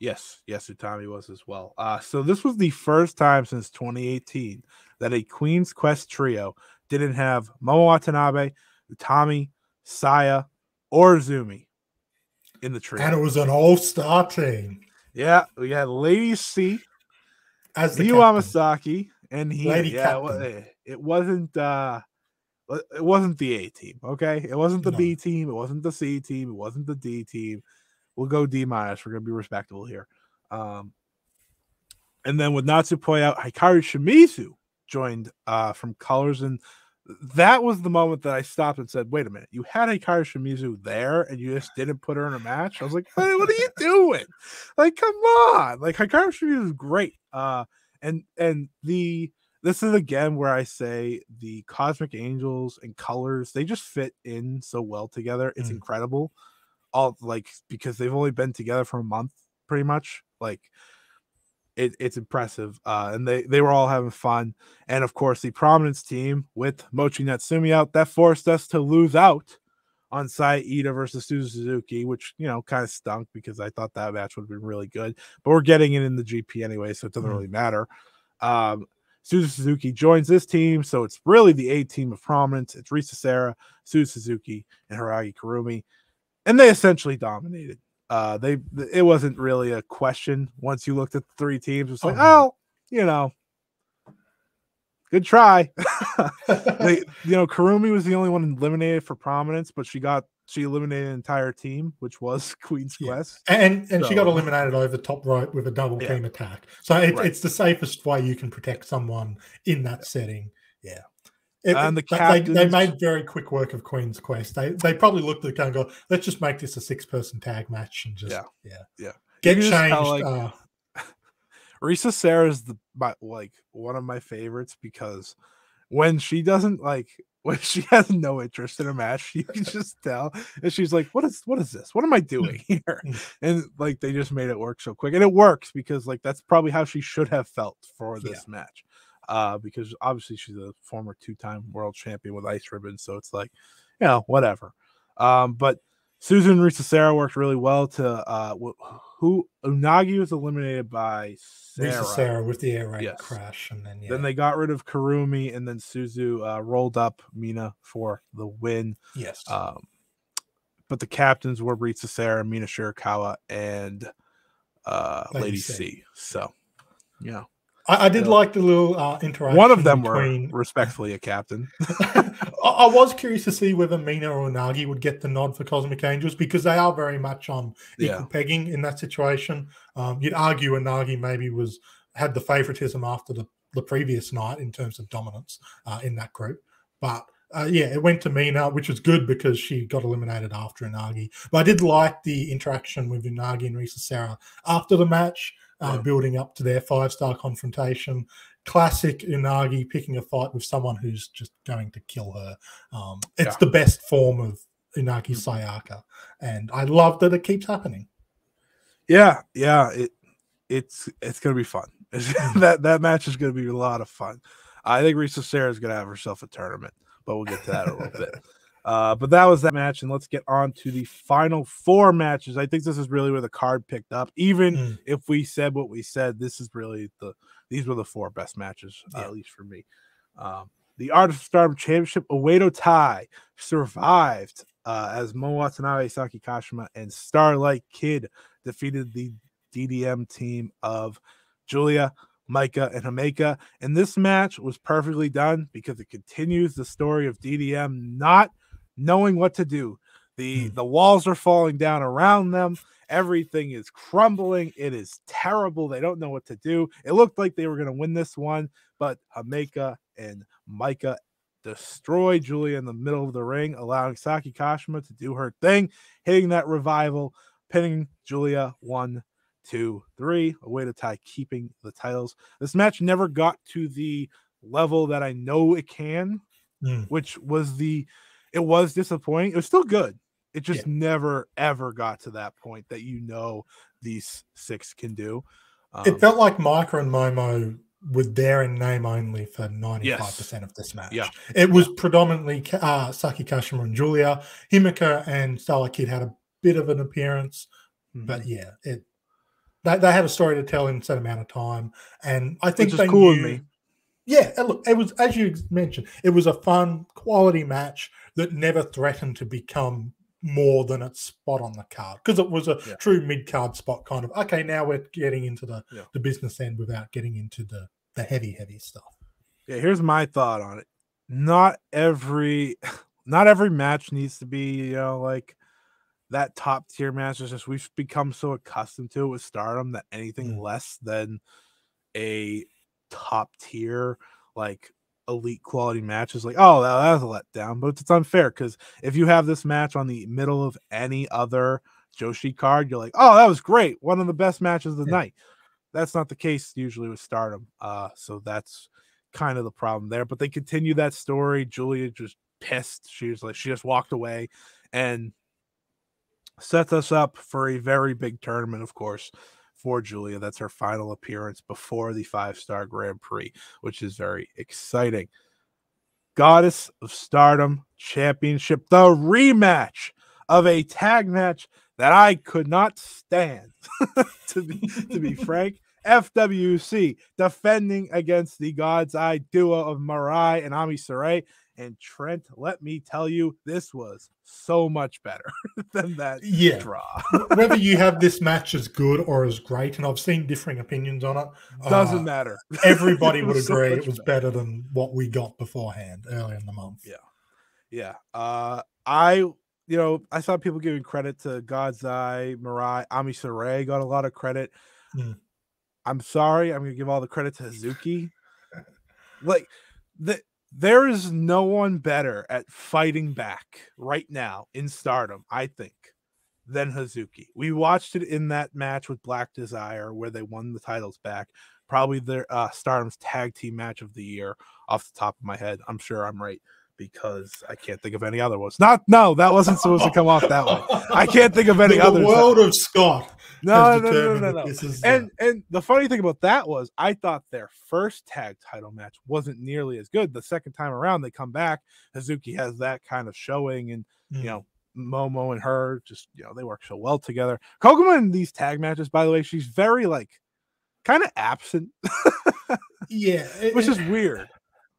Yes, Utami was as well. So this was the first time since 2018 that a Queen's Quest trio didn't have Momo Watanabe, Utami, Saya, or Azumi in the trio. And it was an all-star team. Yeah, we had Lady C as the Yu Amasaki, and he. Lady it wasn't the A team. Okay, it wasn't the B team. It wasn't the C team. It wasn't the D team. We'll go D-. We're gonna be respectable here. And then with Natsupoi out, Hikaru Shimizu joined from Colors, and that was the moment that I stopped and said, wait a minute, you had Hikaru Shimizu there and you just didn't put her in a match? I was like, hey, what are you doing? Like, come on. Like, Hikaru Shimizu is great. And this is again where I say the Cosmic Angels and Colors, they just fit in so well together. It's incredible. Because they've only been together for a month pretty much. Like, it's impressive, and they were all having fun. And of course, the Prominence team with Mochi Natsumi out, that forced us to lose out on Saida versus Suzuki, which kind of stunk, because I thought that match would have been really good. But we're getting it in the GP anyway, so it doesn't really matter. Suzuki joins this team, so it's really the A team of Prominence. It's Recessera, Suzuki, and Haragi Kurumi, and they essentially dominated. It wasn't really a question once you looked at the three teams. It's like, good try. Kurumi was the only one eliminated for Prominence, but she eliminated an entire team, which was Queen's Quest, and she got eliminated over the top rope with a double team attack. So it's the safest way you can protect someone in that setting. Yeah. And they made very quick work of Queen's Quest. They probably looked at it and go, let's just make this a 6-person tag match and just get changed. Recessera is one of my favorites, because when she doesn't when she has no interest in a match, you can just tell, and she's like, what is this? What am I doing here? And they just made it work so quick, and it works because that's probably how she should have felt for this match. Because obviously she's a former 2-time world champion with ice ribbon, so it's whatever. But Suzu and Recessera worked really well to Unagi was eliminated by Recessera with the air raid crash, and then they got rid of Kurumi, and then Suzu rolled up Mina for the win. Yes. But the captains were Recessera, Mina Shirakawa, and Lady C. So I did like the little interaction. One of them were respectfully a captain. I was curious to see whether Mina or Unagi would get the nod for Cosmic Angels, because they are very much on equal pegging in that situation. You'd argue Unagi maybe had the favoritism after the previous night in terms of dominance in that group. But it went to Mina, which was good because she got eliminated after Unagi. But I did like the interaction with Unagi and Recessera after the match. Building up to their 5-star confrontation. Classic Unagi picking a fight with someone who's just going to kill her. It's the best form of Unagi Sayaka, and I love that it keeps happening. Yeah, it's gonna be fun. that match is gonna be a lot of fun. I think Recessera is gonna have herself a tournament, but we'll get to that in a little bit. But that was that match, and let's get on to the final 4 matches. I think this is really where the card picked up. Even if we said what we said, this is really these were the 4 best matches, at least for me. The Art of Stardom Championship Oedo Tai survived as Mayu Iwatani, Saki Kashima, and Starlight Kid defeated the DDM team of Julia, Micah, and Himeka. And this match was perfectly done because it continues the story of DDM not knowing what to do. The walls are falling down around them. Everything is crumbling. It is terrible. They don't know what to do. It looked like they were going to win this one, but Himeka and Micah destroyed Julia in the middle of the ring, allowing Saki Kashima to do her thing, hitting that revival, pinning Julia 1, 2, 3. Oedo Tai keeping the titles. This match never got to the level that I know it can, which was it was disappointing. It was still good. It just never, ever got to that point that these 6 can do. It felt like Micah and Momo were there in name only for 95% of this match. Yeah. It was predominantly Saki Kashima and Julia. Himeka and Starlight Kid had a bit of an appearance, but they had a story to tell in a set amount of time, and I think they cool with me. Yeah, look, it was, as you mentioned, it was a fun, quality match that never threatened to become more than its spot on the card, because it was a true mid-card spot kind of, okay, now we're getting into the business end without getting into the heavy stuff. Yeah, here's my thought on it. Not every match needs to be, like that top tier match. It's just we've become so accustomed to it with Stardom that anything less than a top tier, like elite quality match is like, oh, that was a letdown. But it's unfair, because if you have this match on the middle of any other Joshi card, you're like, oh, that was great, one of the best matches of the night. That's not the case usually with Stardom. So that's kind of the problem there. But they continue that story. Julia just pissed. She just walked away and sets us up for a very big tournament, of course, for Julia. That's her final appearance before the 5-star Grand Prix, which is very exciting. Goddess of Stardom Championship, the rematch of a tag match that I could not stand, to be frank. FWC defending against the God's Eye duo of Mariah and Ami Suray. And Trent, let me tell you, this was so much better than that draw. Whether you have this match as good or as great, and I've seen differing opinions on it, doesn't matter. Everybody would agree it was better than what we got beforehand earlier in the month. Yeah. I saw people giving credit to God's Eye, Mariah, Ami Suray got a lot of credit. I'm sorry, I'm going to give all the credit to Hazuki. There is no one better at fighting back right now in Stardom, I think, than Hazuki. We watched it in that match with Black Desire where they won the titles back. Probably their Stardom's tag team match of the year off the top of my head. I'm sure I'm right, because I can't think of any other ones. That wasn't supposed to come off that way. I can't think of any others. The world of Scott. No. And the funny thing about that was I thought their first tag title match wasn't nearly as good. The second time around, they come back. Hazuki has that kind of showing, and Momo and her just they work so well together. Koguma in these tag matches, by the way, she's very kind of absent. Which is weird.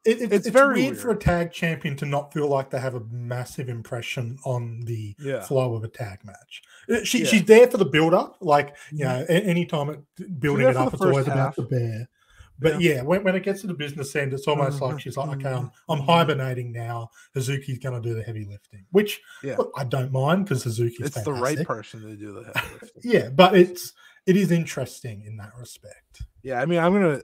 It's very weird for a tag champion to not feel like they have a massive impression on the flow of a tag match. She's there for the build up, anytime building it up, it's always about the bear. But when it gets to the business end, it's almost like she's like, okay, I'm hibernating now. Hazuki's going to do the heavy lifting, which look, I don't mind, because Hazuki's fantastic. The right person to do the heavy lifting. But it is interesting in that respect. Yeah, I mean, I'm gonna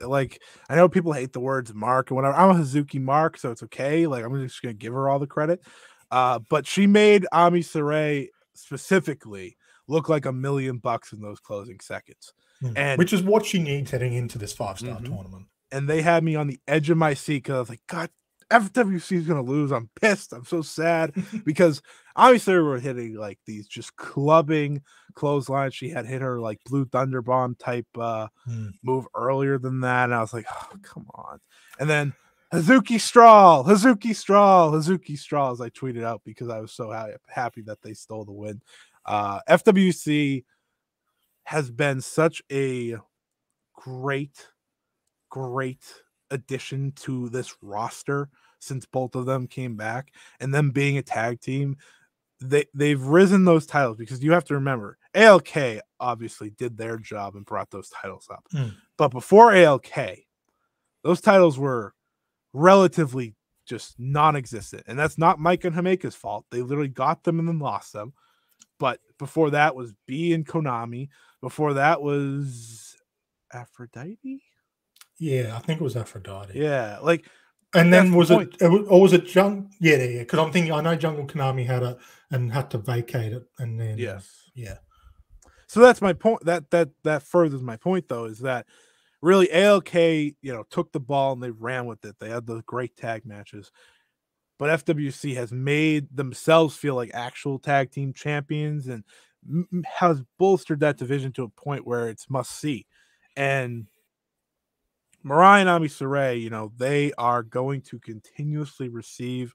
I know people hate the words mark and whatever. I'm a Hazuki mark, so it's okay. I'm just gonna give her all the credit. But she made Ami Suray specifically look like $1 million in those closing seconds, and which is what she needs heading into this 5-star tournament. And they had me on the edge of my seat, because I was like, God, FWC is gonna lose. I'm pissed. I'm so sad, because Ami Suray were hitting these just clubbing clotheslines. She had hit her Blue Thunder Bomb type move earlier than that, and I was like, oh, come on. And then Hazuki Straw, Hazuki Straw, Hazuki Straw, as I tweeted out because I was so happy that they stole the win. FWC has been such a great addition to this roster since both of them came back, and them being a tag team. They've risen those titles because you have to remember ALK obviously did their job and brought those titles up. But before ALK, those titles were relatively just non-existent, and that's not Micah and Hameka's fault. They literally got them and then lost them. But before that was B and Konami. Before that was Aphrodite. Yeah, I think it was Aphrodite. Yeah, like, and then was it Jungle? Yeah, because I'm thinking I know Jungle Konami had to vacate it, and then yeah. So that's my point. That furthers my point, though, is that really ALK, took the ball and they ran with it. They had the great tag matches, but FWC has made themselves feel like actual tag team champions and has bolstered that division to a point where it's must see. And Mariah and Ami Suray, they are going to continuously receive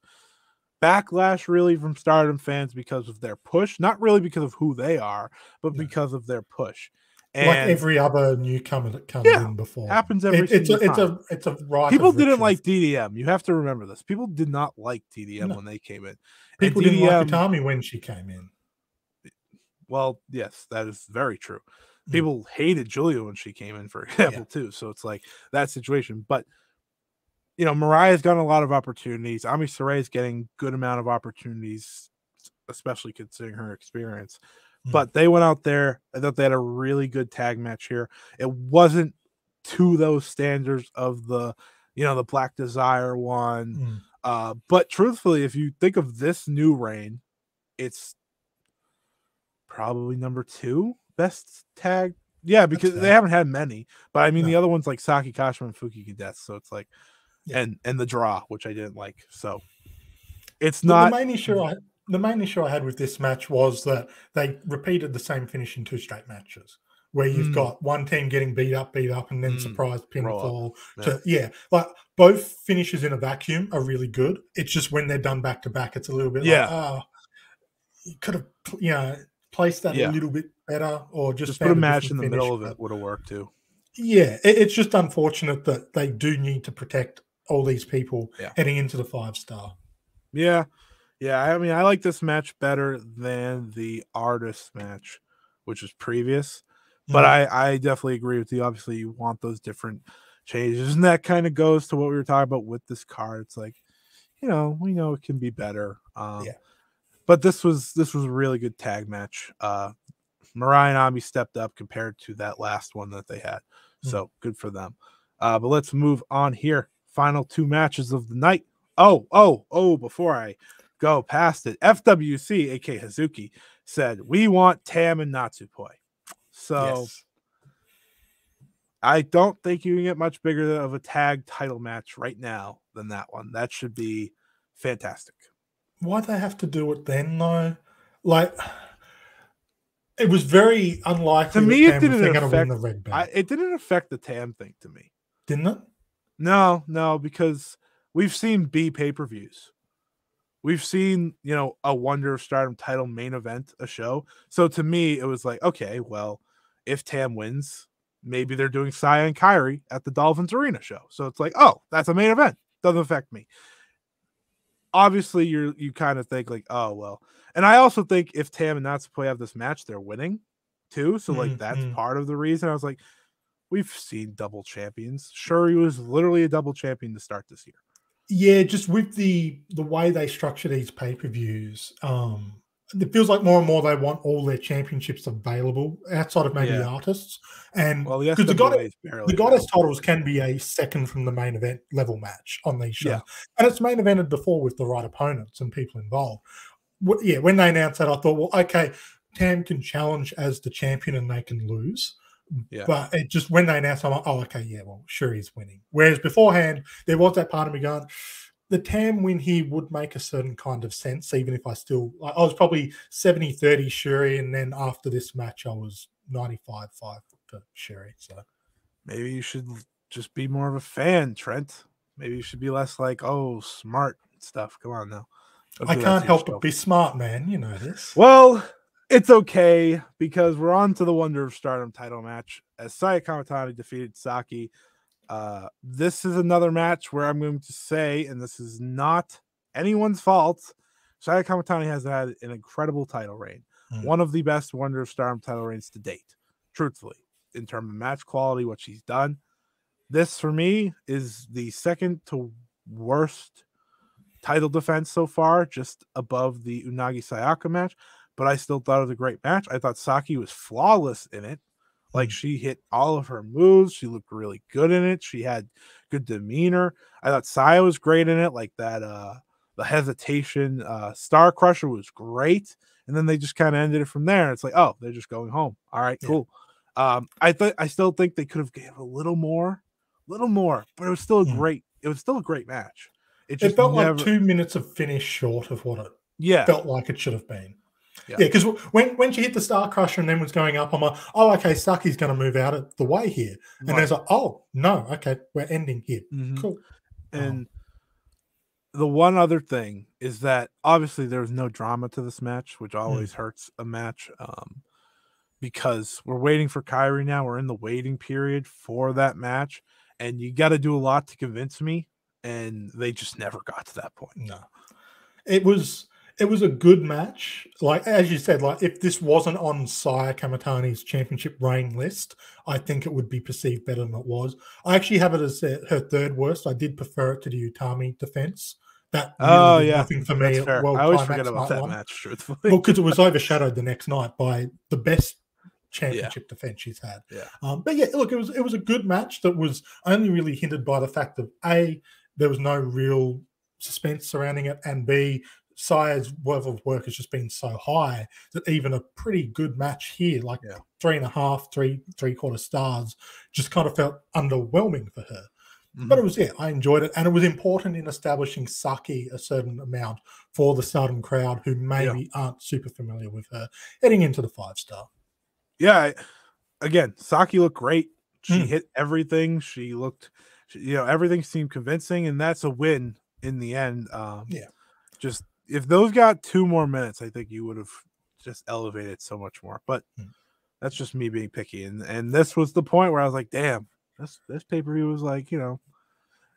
backlash really from Stardom fans because of their push, not really because of who they are, but because of their push. And like every other newcomer that comes in before happens every single time. It's a right. People didn't like DDM. You have to remember this. People did not like DDM when they came in. People didn't like Utami when she came in. Well, yes, that is very true. People hated Julia when she came in, for example, too. So it's like that situation. But Mariah's gotten a lot of opportunities. Ami Suray's getting good amount of opportunities, especially considering her experience. But they went out there. I thought they had a really good tag match here. It wasn't to those standards of the Black Desire one. But truthfully, if you think of this new reign, it's probably number 2 best tag. Yeah, because they haven't had many. But I mean, the other ones like Saki, Kashima, and Fuki Cadets. So it's like, and the draw, which I didn't like. So it's not the main issue I had with this match was that they repeated the same finish in 2 straight matches, where you've got one team getting beat up, and then surprise pinfall. Like both finishes in a vacuum are really good. It's just when they're done back to back, it's a little bit like, you could have placed that a little bit better, or just put a match in the middle of it would have worked too. Yeah, it's just unfortunate that they do need to protect all these people heading into the 5-star. Yeah. I mean, I like this match better than the Artist match, which was previous. But I definitely agree with you. Obviously, you want those different changes, and that kind of goes to what we were talking about with this card. It's like, we know it can be better. But this was a really good tag match. Mariah and Ami stepped up compared to that last one that they had. So good for them. But let's move on here. Final 2 matches of the night. Before I go past it, FWC, aka Hazuki, said, we want Tam and Natsupoi. So I don't think you can get much bigger of a tag title match right now than that one. That should be fantastic. Why'd they have to do it then, though? Like, it was very unlikely to me, that Tam was going to win the red belt. It didn't affect the Tam thing to me. Didn't it? No, because we've seen B pay-per-views. We've seen, a Wonder of Stardom title main event, a show. So to me, it was like, okay, well, if Tam wins, maybe they're doing Saya and Kairi at the Dolphins Arena show. So it's like, oh, that's a main event. Doesn't affect me. Obviously, you kind of think like, oh, well. And I also think if Tam and Natsupoi have this match, they're winning too. So like that's part of the reason. I was like, we've seen double champions. Shuri was literally a double champion to start this year. Yeah, just with the way they structure these pay-per-views, it feels like more and more they want all their championships available outside of maybe the artists. And because the goddess titles can be a second from the main event level match on these shows. And it's main evented before with the right opponents and people involved. When they announced that, I thought, well, okay, Tam can challenge as the champion and they can lose. But it just, when they announced, I'm like, oh, okay, well, sure he's winning. Whereas beforehand, there was that part of me going, the Tam win here would make a certain kind of sense, even if I was probably 70-30 Shuri, and then after this match, I was 95-5 for Shuri. So maybe you should just be more of a fan, Trent. Maybe you should be less like, oh, smart stuff. Come on now. I can't help but be smart, man. You know this. Well, it's okay because we're on to the Wonder of Stardom title match as Sayakamatani defeated Saki. This is another match where I'm going to say, and this is not anyone's fault, Sayakamatani has had an incredible title reign. One of the best Wonder of Stardom title reigns to date, truthfully, in terms of match quality, what she's done. This, for me, is the second to worst title defense so far, just above the Unagi Sayaka match, but I still thought it was a great match. I thought Saki was flawless in it. Like, she hit all of her moves. She looked really good in it. She had good demeanor. I thought Saya was great in it. Like that, the hesitation, Star Crusher was great. And then they just kind of ended it from there. It's like, oh, they're just going home. All right, cool. I still think they could have gave a little more, but it was still a great. It was still a great match. It felt like 2 minutes of finish short of what it felt like it should have been. Yeah, because when she hit the Star Crusher and then was going up, I'm like, oh, okay, Saki's going to move out of the way here. And there's like, oh, no, okay, we're ending here. Cool. And the one other thing is that obviously there was no drama to this match, which always hurts a match because we're waiting for Kairi now. We're in the waiting period for that match, and you got to do a lot to convince me, and they just never got to that point. No. It was a good match. Like, as you said, like if this wasn't on Sayakamatani's championship reign list, I think it would be perceived better than it was. I actually have it as her third worst. I did prefer it to the Utami defense. That really did nothing for me. I always forget about that match, truthfully. Well, because it was overshadowed the next night by the best championship defense she's had. But yeah, look, it was a good match that was only really hindered by the fact that A, there was no real suspense surrounding it, and B, Saya's level of work has just been so high that even a pretty good match here, like 3.5, three-quarter stars, just kind of felt underwhelming for her. But it was, I enjoyed it. And it was important in establishing Saki a certain amount for the Stardom crowd who maybe aren't super familiar with her heading into the 5-star. Yeah. Again, Saki looked great. She hit everything. She looked, everything seemed convincing, and that's a win in the end. Just if those got 2 more minutes, I think you would have just elevated so much more. But that's just me being picky. And this was the point where I was like, damn, this pay-per-view was like,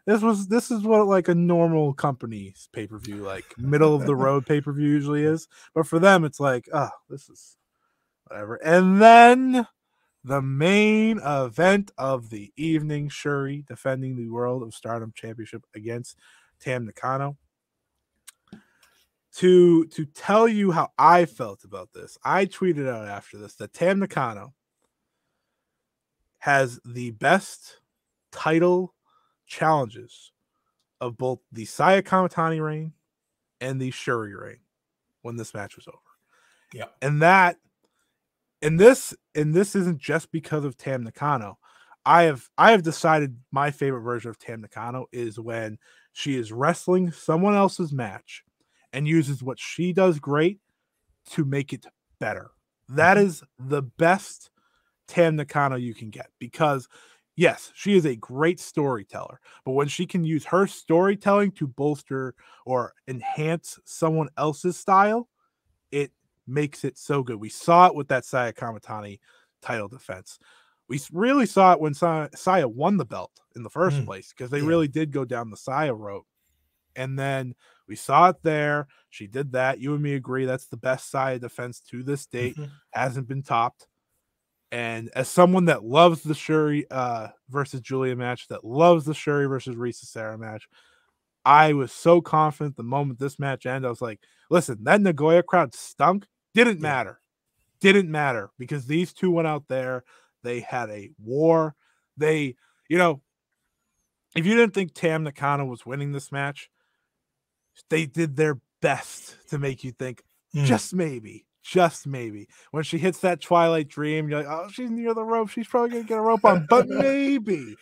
this is what like a normal company's pay-per-view, like middle of the road pay-per-view usually is. But for them, it's like, oh, this is whatever. And then the main event of the evening, Shuri defending the World of Stardom Championship against Tam Nakano. To tell you how I felt about this, I tweeted out after this that Tam Nakano has the best title challenges of both the Sayakamatani reign and the Shuri reign when this match was over. Yeah. And this isn't just because of Tam Nakano. I have decided my favorite version of Tam Nakano is when she is wrestling someone else's match and uses what she does great to make it better. That is the best Tam Nakano you can get, because yes, she is a great storyteller, but when she can use her storytelling to bolster or enhance someone else's style, it makes it so good. We saw it with that Sayakamatani title defense. We really saw it when Saya won the belt in the first place, because they really did go down the Saya route. And then we saw it there. She did that. You and me agree that's the best Saya defense to this date. Hasn't been topped. And as someone that loves the Shuri versus Julia match, that loves the Shuri versus Recessera match, I was so confident the moment this match ended. I was like, listen, that Nagoya crowd stunk. Didn't matter. Didn't matter, because these two went out there. They had a war. They, if you didn't think Tam Nakano was winning this match, they did their best to make you think just maybe. When she hits that Twilight Dream, you're like, oh, she's near the rope. She's probably going to get a rope on, but maybe.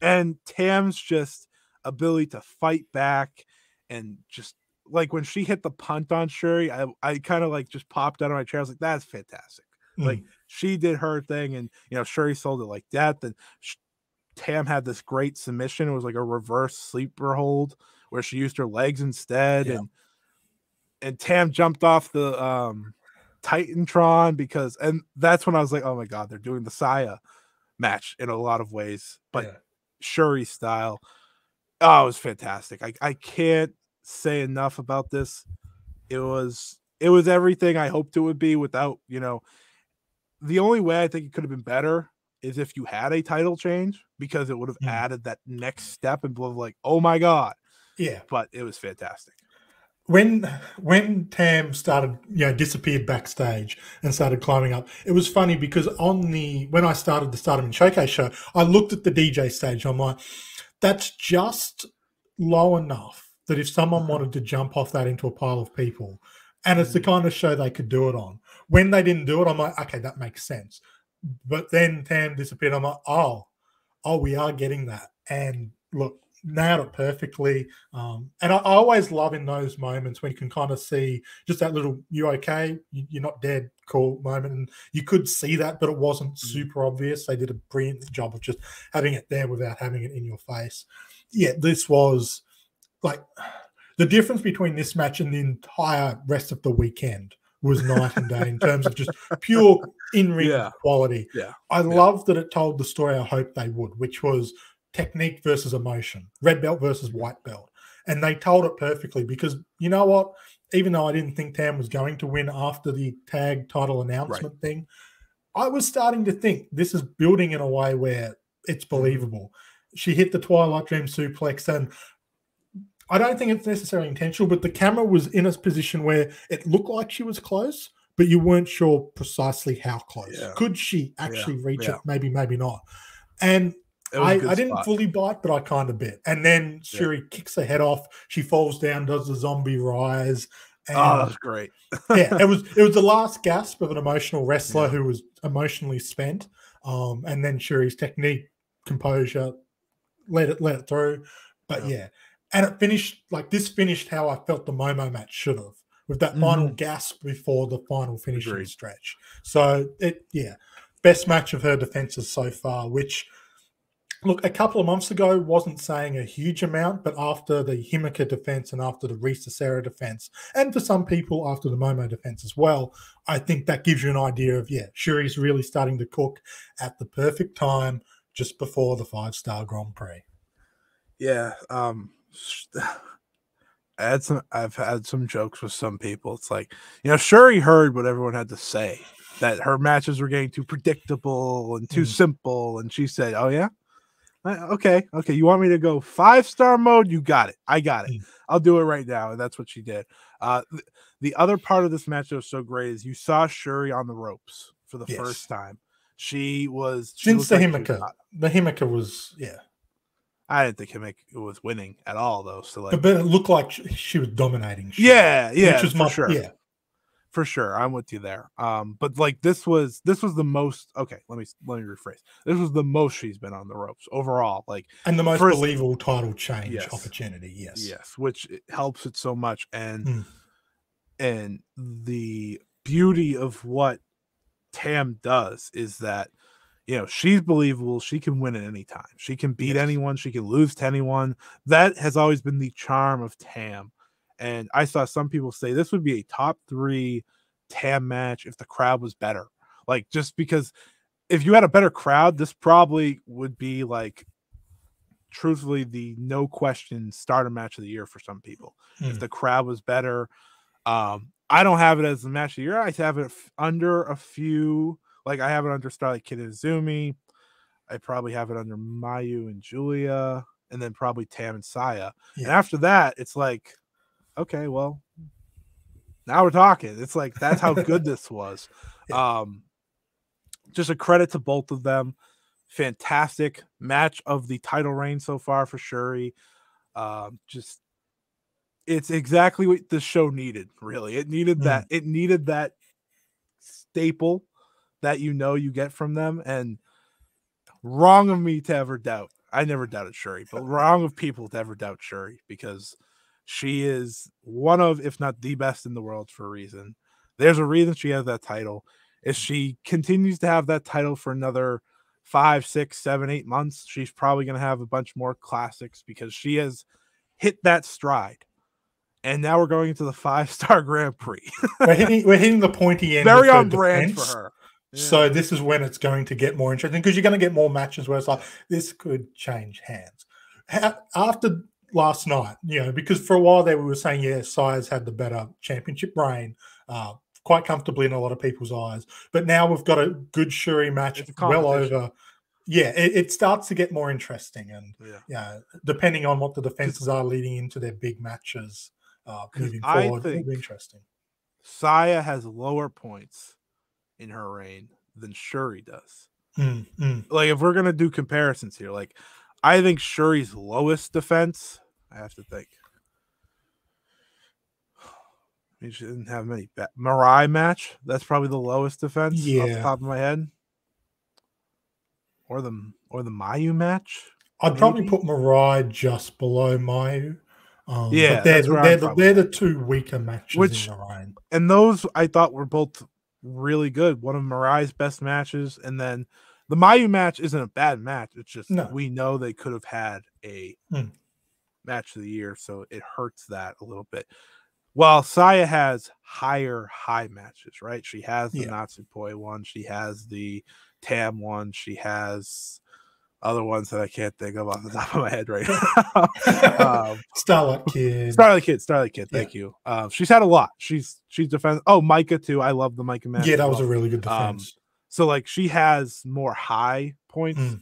And Tam's just ability to fight back, and just like when she hit the punt on Shuri, I kind of like just popped out of my chair. I was like, that's fantastic. Like, she did her thing, and Shuri sold it like that. Then Tam had this great submission. It was like a reverse sleeper hold where she used her legs instead, and Tam jumped off the Titantron and that's when I was like, oh my god, they're doing the Saya match in a lot of ways, but Shuri style. Oh, it was fantastic. I can't say enough about this. It was everything I hoped it would be without, the only way I think it could have been better is if you had a title change, because it would have added that next step and was like, oh my god. Yeah. But it was fantastic. When Tam started, disappeared backstage and started climbing up, it was funny because when I started the Stardom and Showcase show, I looked at the DJ stage. I'm like, that's just low enough that if someone wanted to jump off that into a pile of people, and it's the kind of show they could do it on. When they didn't do it, I'm like, okay, that makes sense. But then Tam disappeared. I'm like, oh, we are getting that. And look, nailed it perfectly. And I always love in those moments when you can kind of see just that little, you okay? You're not dead, cool moment. And you could see that, but it wasn't super obvious. They did a brilliant job of just having it there without having it in your face. Yeah, this was like the difference between this match and the entire rest of the weekend was night and day in terms of just pure in-ring quality. Yeah. I love that it told the story I hoped they would, which was technique versus emotion, red belt versus white belt. And they told it perfectly because, you know what? Even though I didn't think Tam was going to win after the tag title announcement thing, I was starting to think this is building in a way where it's believable. She hit the Twilight Dream suplex, and I don't think it's necessarily intentional, but the camera was in a position where it looked like she was close, but you weren't sure precisely how close. Yeah. Could she actually reach it? Maybe, maybe not. And I didn't fully bite, but I kind of bit. And then Shuri kicks her head off. She falls down, does the zombie rise. And that was great. It was the last gasp of an emotional wrestler who was emotionally spent. And then Shuri's technique, composure, let it through. But and it finished finished how I felt the Momo match should have, with that final gasp before the final finishing stretch. So best match of her defenses so far, which, look, a couple of months ago wasn't saying a huge amount, but after the Himika defense and after the Recessera defense, and for some people after the Momo defense as well, I think that gives you an idea of, Shuri's really starting to cook at the perfect time just before the 5-star Grand Prix. Yeah. I've had some jokes with some people. It's like, Shuri heard what everyone had to say, that her matches were getting too predictable and too simple. And she said, oh yeah? Okay. You want me to go 5-star mode? You got it. I got it. I'll do it right now. And that's what she did. The other part of this match that was so great is you saw Shuri on the ropes for the first time. She since the Himika. The Himika was, I didn't think Himika was winning at all, though. So, but it looked like she was dominating. Shuri, which was for sure. Yeah, for sure. I'm with you there. But this was the most. Okay, let me rephrase. This was the most she's been on the ropes overall. And the most believable title change opportunity. Yes, which helps it so much. And the beauty of what Tam does is that, she's believable. She can win at any time. She can beat anyone. She can lose to anyone. That has always been the charm of Tam. And I saw some people say this would be a top 3 Tam match if the crowd was better. Just because if you had a better crowd, this probably would be truthfully the no question Stardom match of the year for some people. If the crowd was better. I don't have it as the match of the year. I have it under a few. I have it under Starlight Kid and Azumi. I probably have it under Mayu and Julia, and then probably Tam and Saya. And after that, it's okay, well, now we're talking. It's that's how good this was. Just a credit to both of them. Fantastic match of the title reign so far for Shuri. It's exactly what the show needed, really. It needed that. It needed that staple that you get from them. And wrong of me to ever doubt. I never doubted Shuri, but wrong of people to ever doubt Shuri, because she is one of, if not the best in the world for a reason. There's a reason she has that title. If she continues to have that title for another 5, 6, 7, 8 months, she's probably going to have a bunch more classics because she has hit that stride. And now we're going into the 5-star Grand Prix. we're hitting the pointy end. Very on brand for her. Yeah. So this is when it's going to get more interesting because you're going to get more matches where it's like, this could change hands. After last night, because for a while there we were saying, Saya's had the better championship reign, quite comfortably in a lot of people's eyes. But now we've got a good Shuri match well over. Yeah, it starts to get more interesting. And depending on what the defenses are leading into their big matches moving forward, it'll be interesting. Saya has lower points in her reign than Shuri does. Like, if we're going to do comparisons here, like, I think Shuri's lowest defense, I have to think. I mean, she didn't have many. Mariah match, that's probably the lowest defense off the top of my head. Or the Mayu match. I'd probably put Mariah just below Mayu. But they're the two weaker matches in the reign. And those I thought were both really good. One of Mariah's best matches, and then the Mayu match isn't a bad match. It's just we know they could have had a match of the year, so it hurts that a little bit. Well, Saya has high matches, right? She has the Natsupoi one, she has the Tam one, she has other ones that I can't think of off the top of my head right now. Starlight Kid. Thank you. She's had a lot. She's defense. Oh, Micah too. I love the Micah match. Yeah, that was a really good defense. So like she has more high points,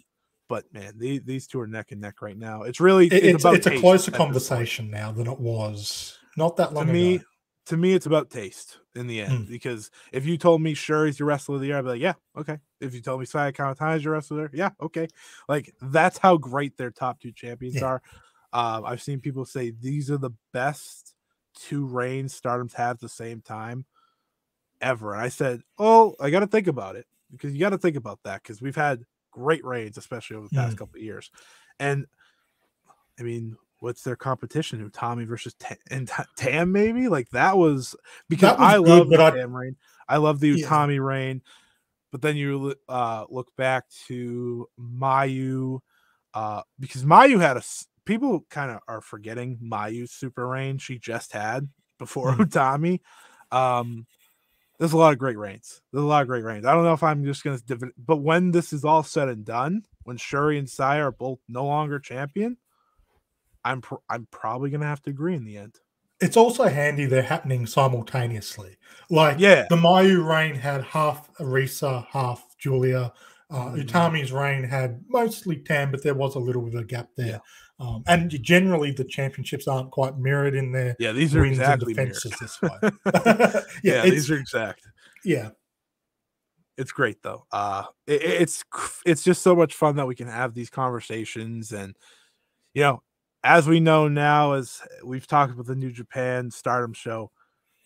but man, these two are neck and neck right now. It's really it's a closer conversation now than it was not that long ago. To me, it's about taste in the end, because if you told me Shuri's your wrestler of the year, I'd be like, yeah, okay. If you told me Sayakamatani is your wrestler of the year, yeah, okay. Like, that's how great their top two champions are. I've seen people say these are the best two reigns Stardom's had at the same time ever. And I said, oh, I got to think about it, because you got to think about that, because we've had great reigns, especially over the past couple of years. And I mean, what's their competition? Utami versus Tam, maybe? Like, that was because I love the Tam reign. I love the Utami reign. But then you look back to Mayu, because Mayu had people kind of are forgetting Mayu's super reign she just had before Utami. There's a lot of great reigns. I don't know if I'm just going to, but when this is all said and done, when Shuri and Saya are both no longer champion, I'm probably going to have to agree in the end. It's also handy they're happening simultaneously. Like, the Mayu reign had half Arisa, half Julia. Utami's reign had mostly Tam, but there was a little bit of a gap there. And generally, the championships aren't quite mirrored in their these are wins exactly and defenses this way. These are exact. Yeah. It's great, though. It's just so much fun that we can have these conversations. And, as we know now, as we've talked about the New Japan Stardom show,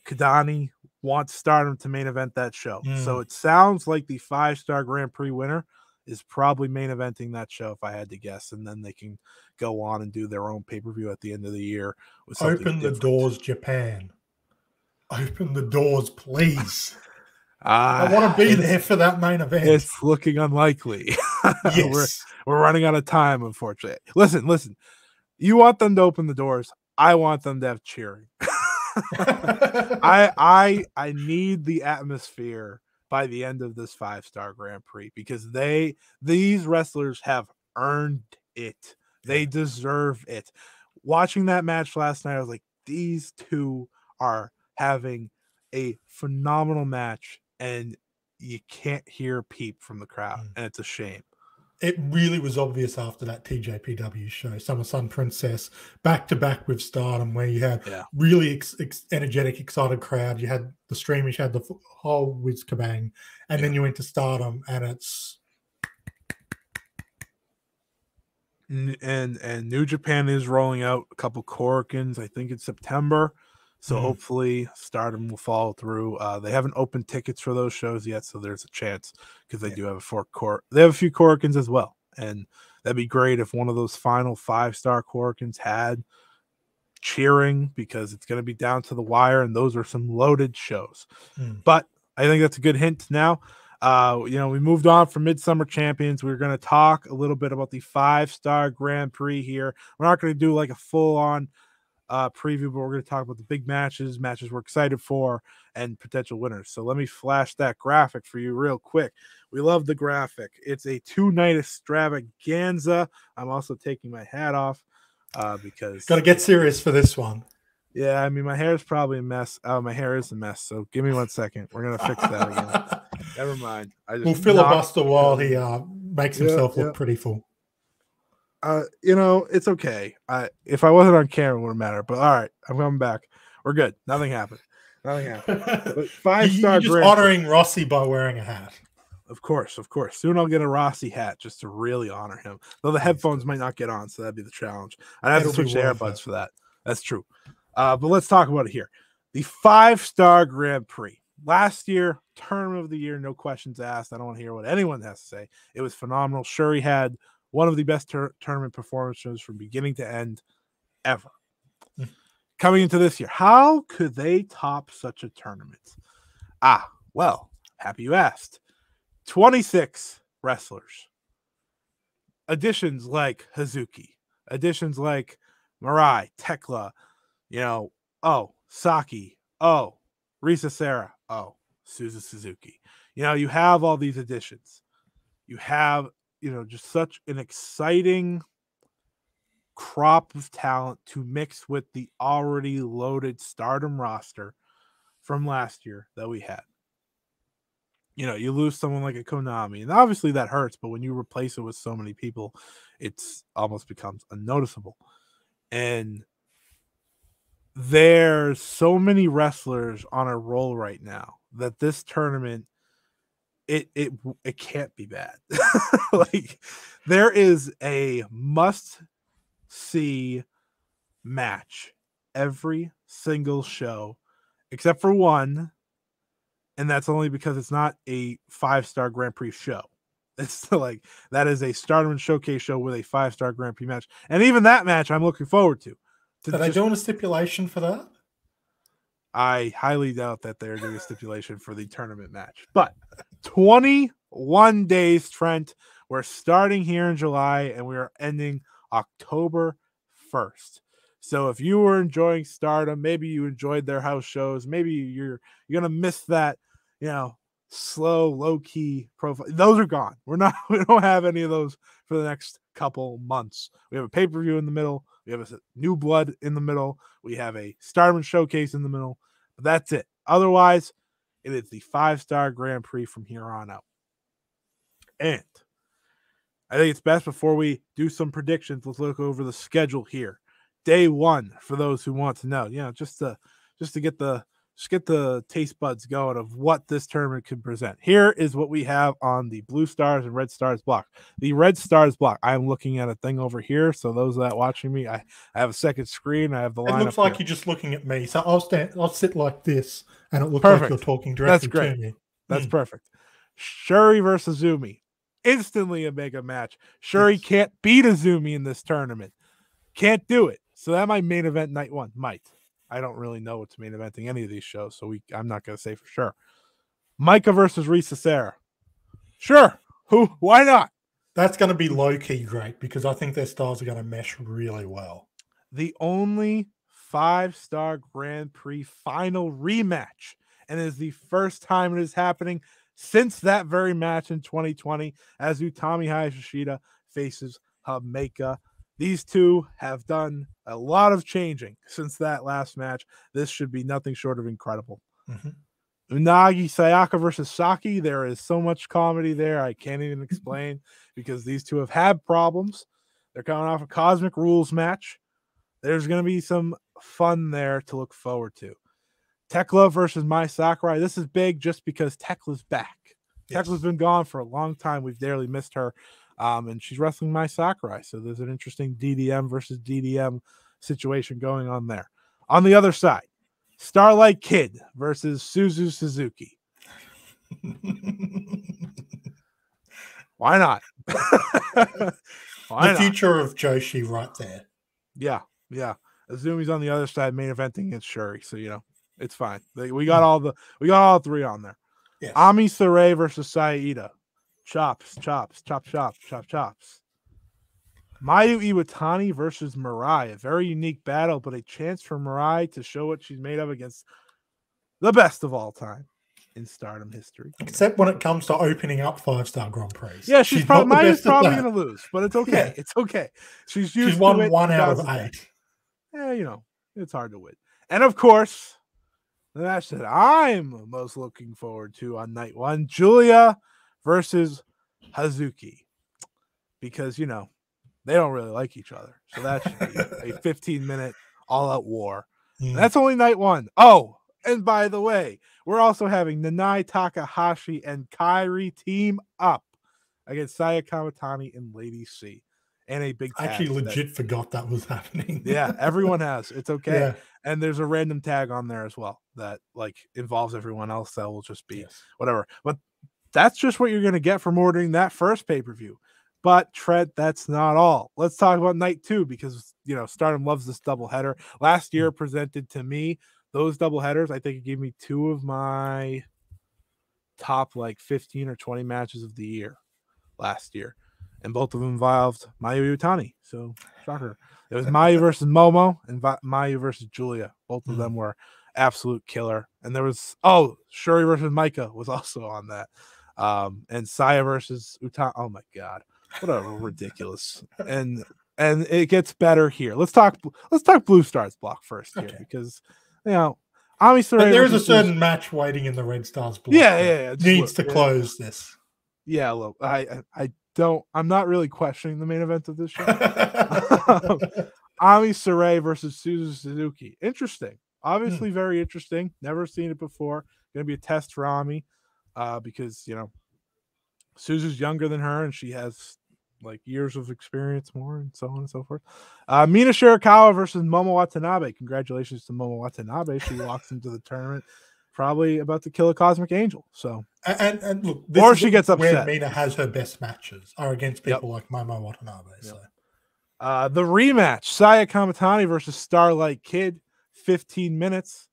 Kadani wants Stardom to main event that show. So it sounds like the 5-star Grand Prix winner is probably main eventing that show, if I had to guess. And then they can go on and do their own pay-per-view at the end of the year. With Open the doors, Japan. Open the doors, please. I want to be there for that main event. It's looking unlikely. Yes. We're running out of time, unfortunately. Listen. You want them to open the doors. I want them to have cheering. I need the atmosphere by the end of this 5-star Grand Prix, because these wrestlers have earned it. They deserve it. Watching that match last night, I was like, these two are having a phenomenal match, and you can't hear a peep from the crowd, and it's a shame. It really was obvious after that TJPW show, Summer Sun Princess, back-to-back with Stardom, where you had really energetic, excited crowd. You had the streamers, you had the whole whiz kabang, and then you went to Stardom, and it's... And New Japan is rolling out a couple Korakuens, I think, in September. So hopefully Stardom will follow through. They haven't opened tickets for those shows yet, so there's a chance, because they do have they have a few Korakuens as well. And that'd be great if one of those final 5-star Korakuens had cheering, because it's going to be down to the wire, and those are some loaded shows. But I think that's a good hint now. We moved on from MidSummer Champions. We're going to talk a little bit about the 5-star Grand Prix here. We're not going to do like a full-on preview, but we're going to talk about the big matches we're excited for, and potential winners. So let me flash that graphic for you real quick. We love the graphic. It's a 2-night extravaganza. I'm also taking my hat off because got to get serious for this one. Yeah, I mean, my hair is probably a mess. My hair is a mess, so give me 1 second. We're going to fix that again. Never mind. We'll filibuster while he makes himself look pretty full. It's okay. If I wasn't on camera, it wouldn't matter. But all right, I'm coming back. We're good. Nothing happened. But 5-star You're just honoring Rossi by wearing a hat. Of course. Soon I'll get a Rossi hat just to really honor him. Though the headphones might not get on, so that'd be the challenge. I'd have to switch to earbuds for that. That's true. But let's talk about it here. The 5-star Grand Prix. Last year, tournament of the year, no questions asked. I don't want to hear what anyone has to say. It was phenomenal. Shuri had one of the best tournament performances from beginning to end ever. Coming into this year, how could they top such a tournament? Well, happy you asked. 26 wrestlers. Additions like Hazuki. Additions like Mariah, Tekla, Saki, Recessera, Suzu Suzuki. You have all these additions. You have, just such an exciting crop of talent to mix with the already loaded Stardom roster from last year that we had. You lose someone like a Konami, and obviously that hurts, but when you replace it with so many people, it's almost becomes unnoticeable. And there's so many wrestlers on a roll right now that this tournament, it can't be bad. Like, there is a must-see match every single show, except for one, and that's only because it's not a 5-star Grand Prix show. It's like, that is a Stardom Showcase show with a 5-star Grand Prix match, and even that match I'm looking forward to. Are they doing a stipulation for that? I highly doubt that they're doing a stipulation for the tournament match. But 21 days, Trent. We're starting here in July, and we are ending October 1st. So if you were enjoying Stardom, maybe you enjoyed their house shows, maybe you're going to miss that, slow, low-key profile. Those are gone. We don't have any of those for the next couple months. We have a pay-per-view in the middle. We have a new blood in the middle. We have a Stardom Showcase in the middle. But that's it. Otherwise, it is the 5-star Grand Prix from here on out. And I think it's best, before we do some predictions, let's look over the schedule here. Day 1, for those who want to know, just to get the taste buds going of what this tournament could present. Here is what we have on the Blue Stars and Red Stars block. The Red Stars block, I'm looking at a thing over here, so those that watching me, I have a second screen. I have the line. It looks like you're just looking at me, so I'll sit like this, and it looks like you're talking directly to me. That's perfect. Shuri versus Azumi, instantly a mega match. Shuri can't beat Azumi in this tournament. Can't do it. So that might main event night 1. Might. I don't really know what's main eventing any of these shows, so I'm not going to say for sure. Micah versus Recessera. Sure. Why not? That's going to be low-key great, because I think their styles are going to mesh really well. The only 5-star Grand Prix final rematch, and it is the first time it is happening since that very match in 2020, as Utami Hayashishita faces Micah. These two have done a lot of changing since that last match. This should be nothing short of incredible. Unagi, Sayaka versus Saki. There is so much comedy there, I can't even explain, because these two have had problems. They're coming off a Cosmic Rules match. There's going to be some fun there to look forward to. Tekla versus Mai Sakurai. This is big just because Tekla's back. Tekla's been gone for a long time. We've dearly missed her. And she's wrestling Mai Sakurai. So there's an interesting DDM versus DDM situation going on there. On the other side, Starlight Kid versus Suzu Suzuki. Why not? The future of Joshi right there. Yeah. Azumi's on the other side, main eventing against Shuri. So, it's fine. We got all 3 on there. Yes. Ami Suray versus Sayaka. Chops, chops, chop, chop, chop, chops. Mayu Iwatani versus Mariah. Very unique battle, but a chance for Mariah to show what she's made of against the best of all time in Stardom history. Except when it comes to opening up 5-star Grand Prix. Yeah, Mayu's probably going to lose, but it's okay. Yeah. It's okay. She's won 1 out of 8. Yeah, you know, it's hard to win. And of course, the match that I'm most looking forward to on night 1, Julia versus Hazuki. Because, you know, they don't really like each other. So that should be a 15-minute all-out war. Mm. That's only night 1. Oh, and by the way, we're also having Nanae Takahashi and Kairi team up against Sayakamatani and Lady C. And a big tag. I actually legit forgot that was happening. Yeah, everyone has. It's okay. Yeah. And there's a random tag on there as well that like involves everyone else. That will just be whatever. But that's just what you're going to get from ordering that first pay-per-view. But Trent, that's not all. Let's talk about night 2 because, you know, Stardom loves this doubleheader. Last year presented to me those doubleheaders. I think it gave me 2 of my top like 15 or 20 matches of the year last year. And both of them involved Mayu Iwatani. So, shocker. It was Mayu versus Momo and Mayu versus Julia. Both of them were absolute killer. And there was, Shuri versus Micah was also on that. And Saya versus Utani. Oh, my God. What a ridiculous. And it gets better here. Let's talk Blue Stars block first here because, you know, Ami Suray. There's a certain match waiting in the Red Stars block. Yeah. Needs to close this. Yeah, look, I'm not really questioning the main event of this show. Ami Suray versus Suzuki. Interesting. Obviously very interesting. Never seen it before. Going to be a test for Ami because, you know, Suzu's younger than her and she has like years of experience more and so on and so forth. Mina Shirakawa versus Momo Watanabe. Congratulations to Momo Watanabe. She walks into the tournament probably about to kill a Cosmic Angel. So and look, or she gets upset. Where Mina has her best matches are against people like Momo Watanabe. So the rematch, Sayakamatani versus Starlight Kid, 15 minutes.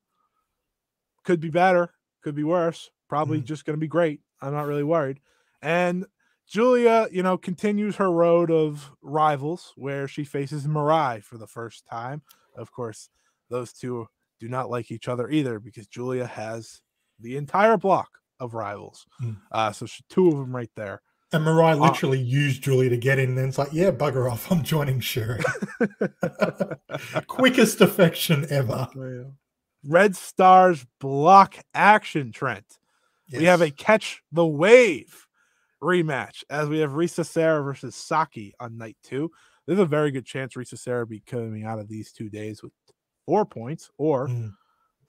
Could be better, could be worse. Probably just going to be great. I'm not really worried. And Julia, you know, continues her road of rivals where she faces Mariah for the first time. Of course, those two do not like each other either because Julia has the entire block of rivals. So 2 of them right there. And Mariah literally used Julia to get in, and then it's like, yeah, bugger off, I'm joining Shuri. Quickest defection ever. Red Stars block action, Trent. Yes. We have a Catch the Wave rematch as we have Recessera versus Saki on night 2. There's a very good chance Recessera be coming out of these 2 days with 4 points, or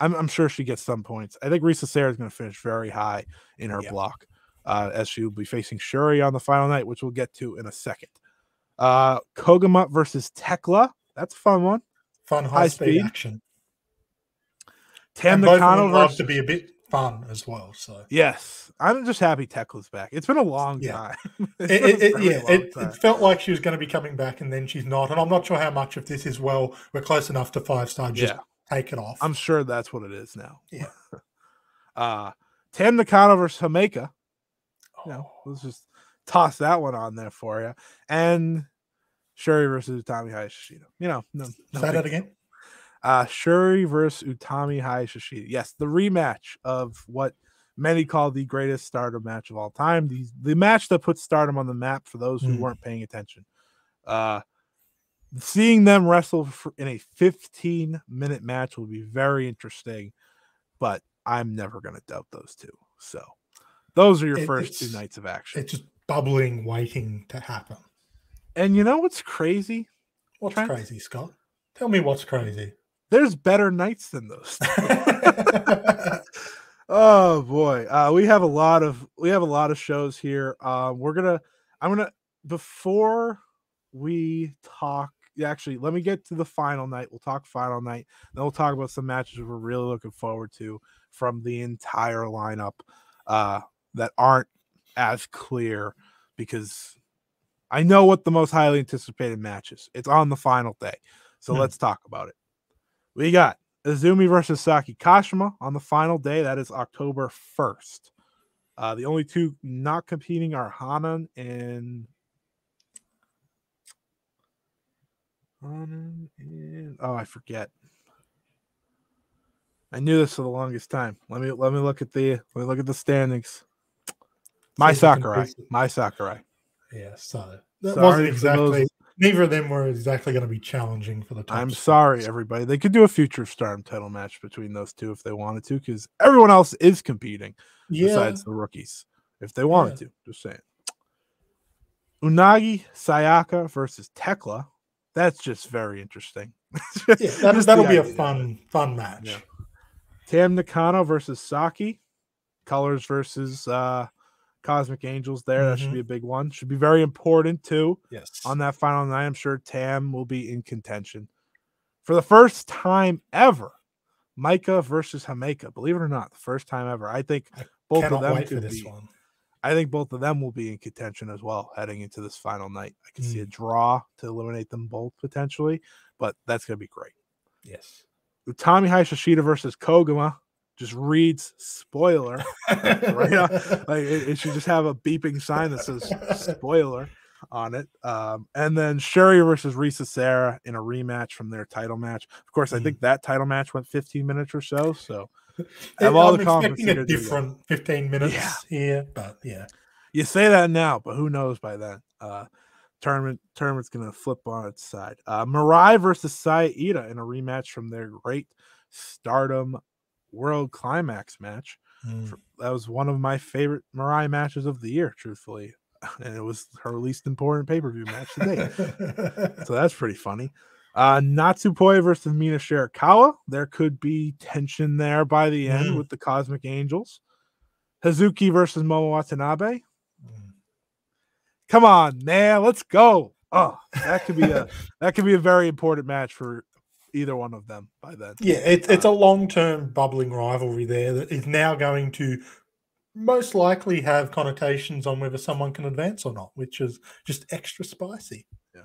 I'm sure she gets some points. I think Recessera is going to finish very high in her block as she will be facing Shuri on the final night, which we'll get to in a second. Koguma versus Tekla. That's a fun one. Fun high speed action. Tam Nakano versus to be a bit fun as well. So yes, I'm just happy Tekla's back. It's been a long time. It felt like she was going to be coming back, and then she's not. And I'm not sure how much of this is we're close enough to 5-star. Just take it off. I'm sure that's what it is now. Yeah. Tam Nakano versus Hameka. You know, let's just toss that one on there for you. And Shuri versus Utami Hayashishita. You know, no say that again. Shuri versus Utami Hayashishita. Yes, the rematch of what many call the greatest Stardom match of all time. The match that puts Stardom on the map for those who weren't paying attention. Seeing them wrestle in a 15-minute match will be very interesting, but I'm never going to doubt those two. So those are your first 2 nights of action. It's just bubbling, waiting to happen. And you know what's crazy? What's crazy, Scott? Tell me what's crazy. There's better nights than those. Oh boy. We have a lot of shows here. Before we talk, actually, let me get to the final night. We'll talk final night. Then we'll talk about some matches we're really looking forward to from the entire lineup that aren't as clear because I know what the most highly anticipated match is. It's on the final day. So let's talk about it. We got Azumi versus Saki Kashima on the final day. That is October 1st. The only two not competing are Hanan and I forget. I knew this for the longest time. Let me look at the standings. My Sakurai. Yeah, so that wasn't exactly. Neither of them were exactly going to be challenging for the top. I'm sorry, everybody. They could do a future Stardom title match between those two if they wanted to, because everyone else is competing besides the rookies. If they wanted to, just saying. Unagi Sayaka versus Tekla. That's just very interesting. That'll be a fun match. Yeah. Tam Nakano versus Saki. Colors versus Cosmic Angels there. That should be a big one. Should be very important too. Yes. On that final night, I'm sure Tam will be in contention. For the first time ever, Micah versus Hameka. Believe it or not, the first time ever. I think both of them could be. I think both of them will be in contention as well heading into this final night. I can see a draw to eliminate them both potentially, but that's going to be great. Yes. Utami Shishita versus Koguma. Just reads spoiler. Right now. Like it should just have a beeping sign that says spoiler on it. And then Shuri versus Recessera in a rematch from their title match. Of course, I think that title match went 15 minutes or so. So I'm expecting a different 15 minutes here, but you say that now, but who knows by then? Tournament's gonna flip on its side. Mariah versus Sayaka in a rematch from their great Stardom World Climax match. That was one of my favorite Mariah matches of the year, truthfully, and it was her least important pay-per-view match to date. So that's pretty funny. Natsupoi versus Mina Shirakawa. There could be tension there by the end with the Cosmic Angels. Hazuki versus Momo Watanabe. Come on, man, let's go. Oh, that could be a very important match for either one of them by then. Yeah, it's a long-term bubbling rivalry there that is now going to most likely have connotations on whether someone can advance or not, which is just extra spicy. Yeah.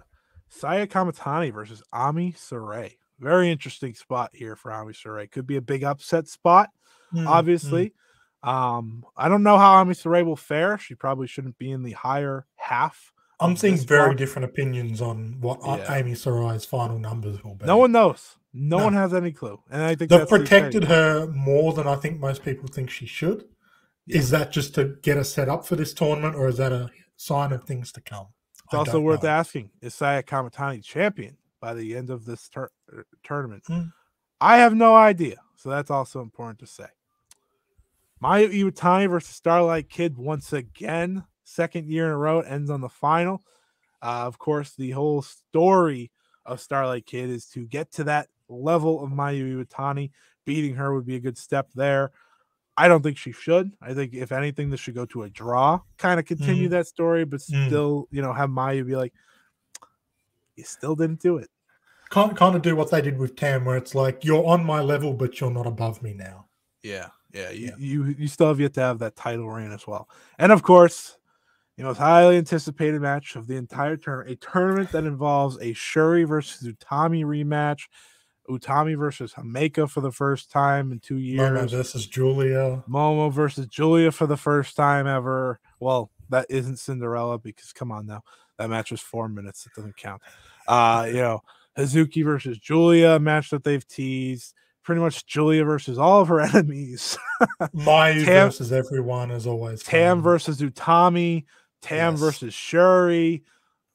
Sayakamatani versus Ami Suray. Very interesting spot here for Ami Suray. Could be a big upset spot, obviously. I don't know how Ami Suray will fare. She probably shouldn't be in the higher half. I'm seeing very different opinions on what Ami Suray's final numbers will be. No one knows. No one has any clue. And I think they've protected her more than I think most people think she should. Yeah. Is that just to get us set up for this tournament, or is that a sign of things to come? It's also worth asking, is Sayakamatani champion by the end of this tournament? I have no idea. So that's also important to say. Mayu Iwatani versus Starlight Kid once again. Second year in a row, it ends on the final. Of course, the whole story of Starlight Kid is to get to that level of Mayu Iwatani. Beating her would be a good step there. I don't think she should. I think, if anything, this should go to a draw, kind of continue that story, but still, have Mayu be like, you still didn't do it. Kind of do what they did with Tam, where it's like, you're on my level, but you're not above me now. Yeah. You still have yet to have that title reign as well. And of course, most highly anticipated match of the entire tournament, a tournament that involves a Shuri versus Utami rematch, Utami versus Hameka for the first time in 2 years. Momo versus Julia for the first time ever. Well, that isn't Cinderella, because come on now, that match was 4 minutes. It doesn't count. Hazuki versus Julia, a match that they've teased. Pretty much Julia versus all of her enemies. Mayu versus everyone is always fun. Tam versus Utami. Tam versus Shuri.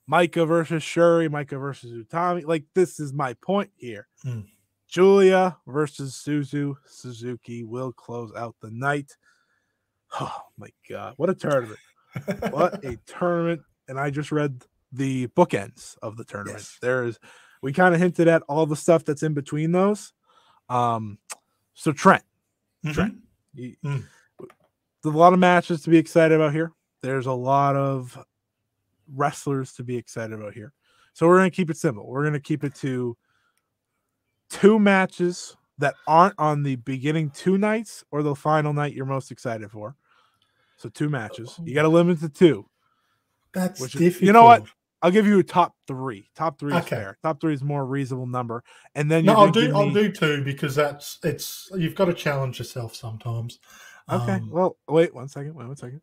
Micah versus Shuri. Micah versus Utami. Like, this is my point here. Julia versus Suzuki will close out the night. Oh, my God. What a tournament. What a tournament. And I just read the bookends of the tournament. We kind of hinted at all the stuff that's in between those. So Trent, there's a lot of matches to be excited about here. There's a lot of wrestlers to be excited about here. So we're going to keep it simple. We're going to keep it to 2 matches that aren't on the beginning 2 nights or the final night you're most excited for. So 2 matches. You got to limit to 2. That's difficult. You know what? I'll give you a top 3. Top 3 is fair. Top 3 is a more reasonable number. And then I'll do 2, because you've got to challenge yourself sometimes. Okay. Well, wait 1 second. Wait 1 second.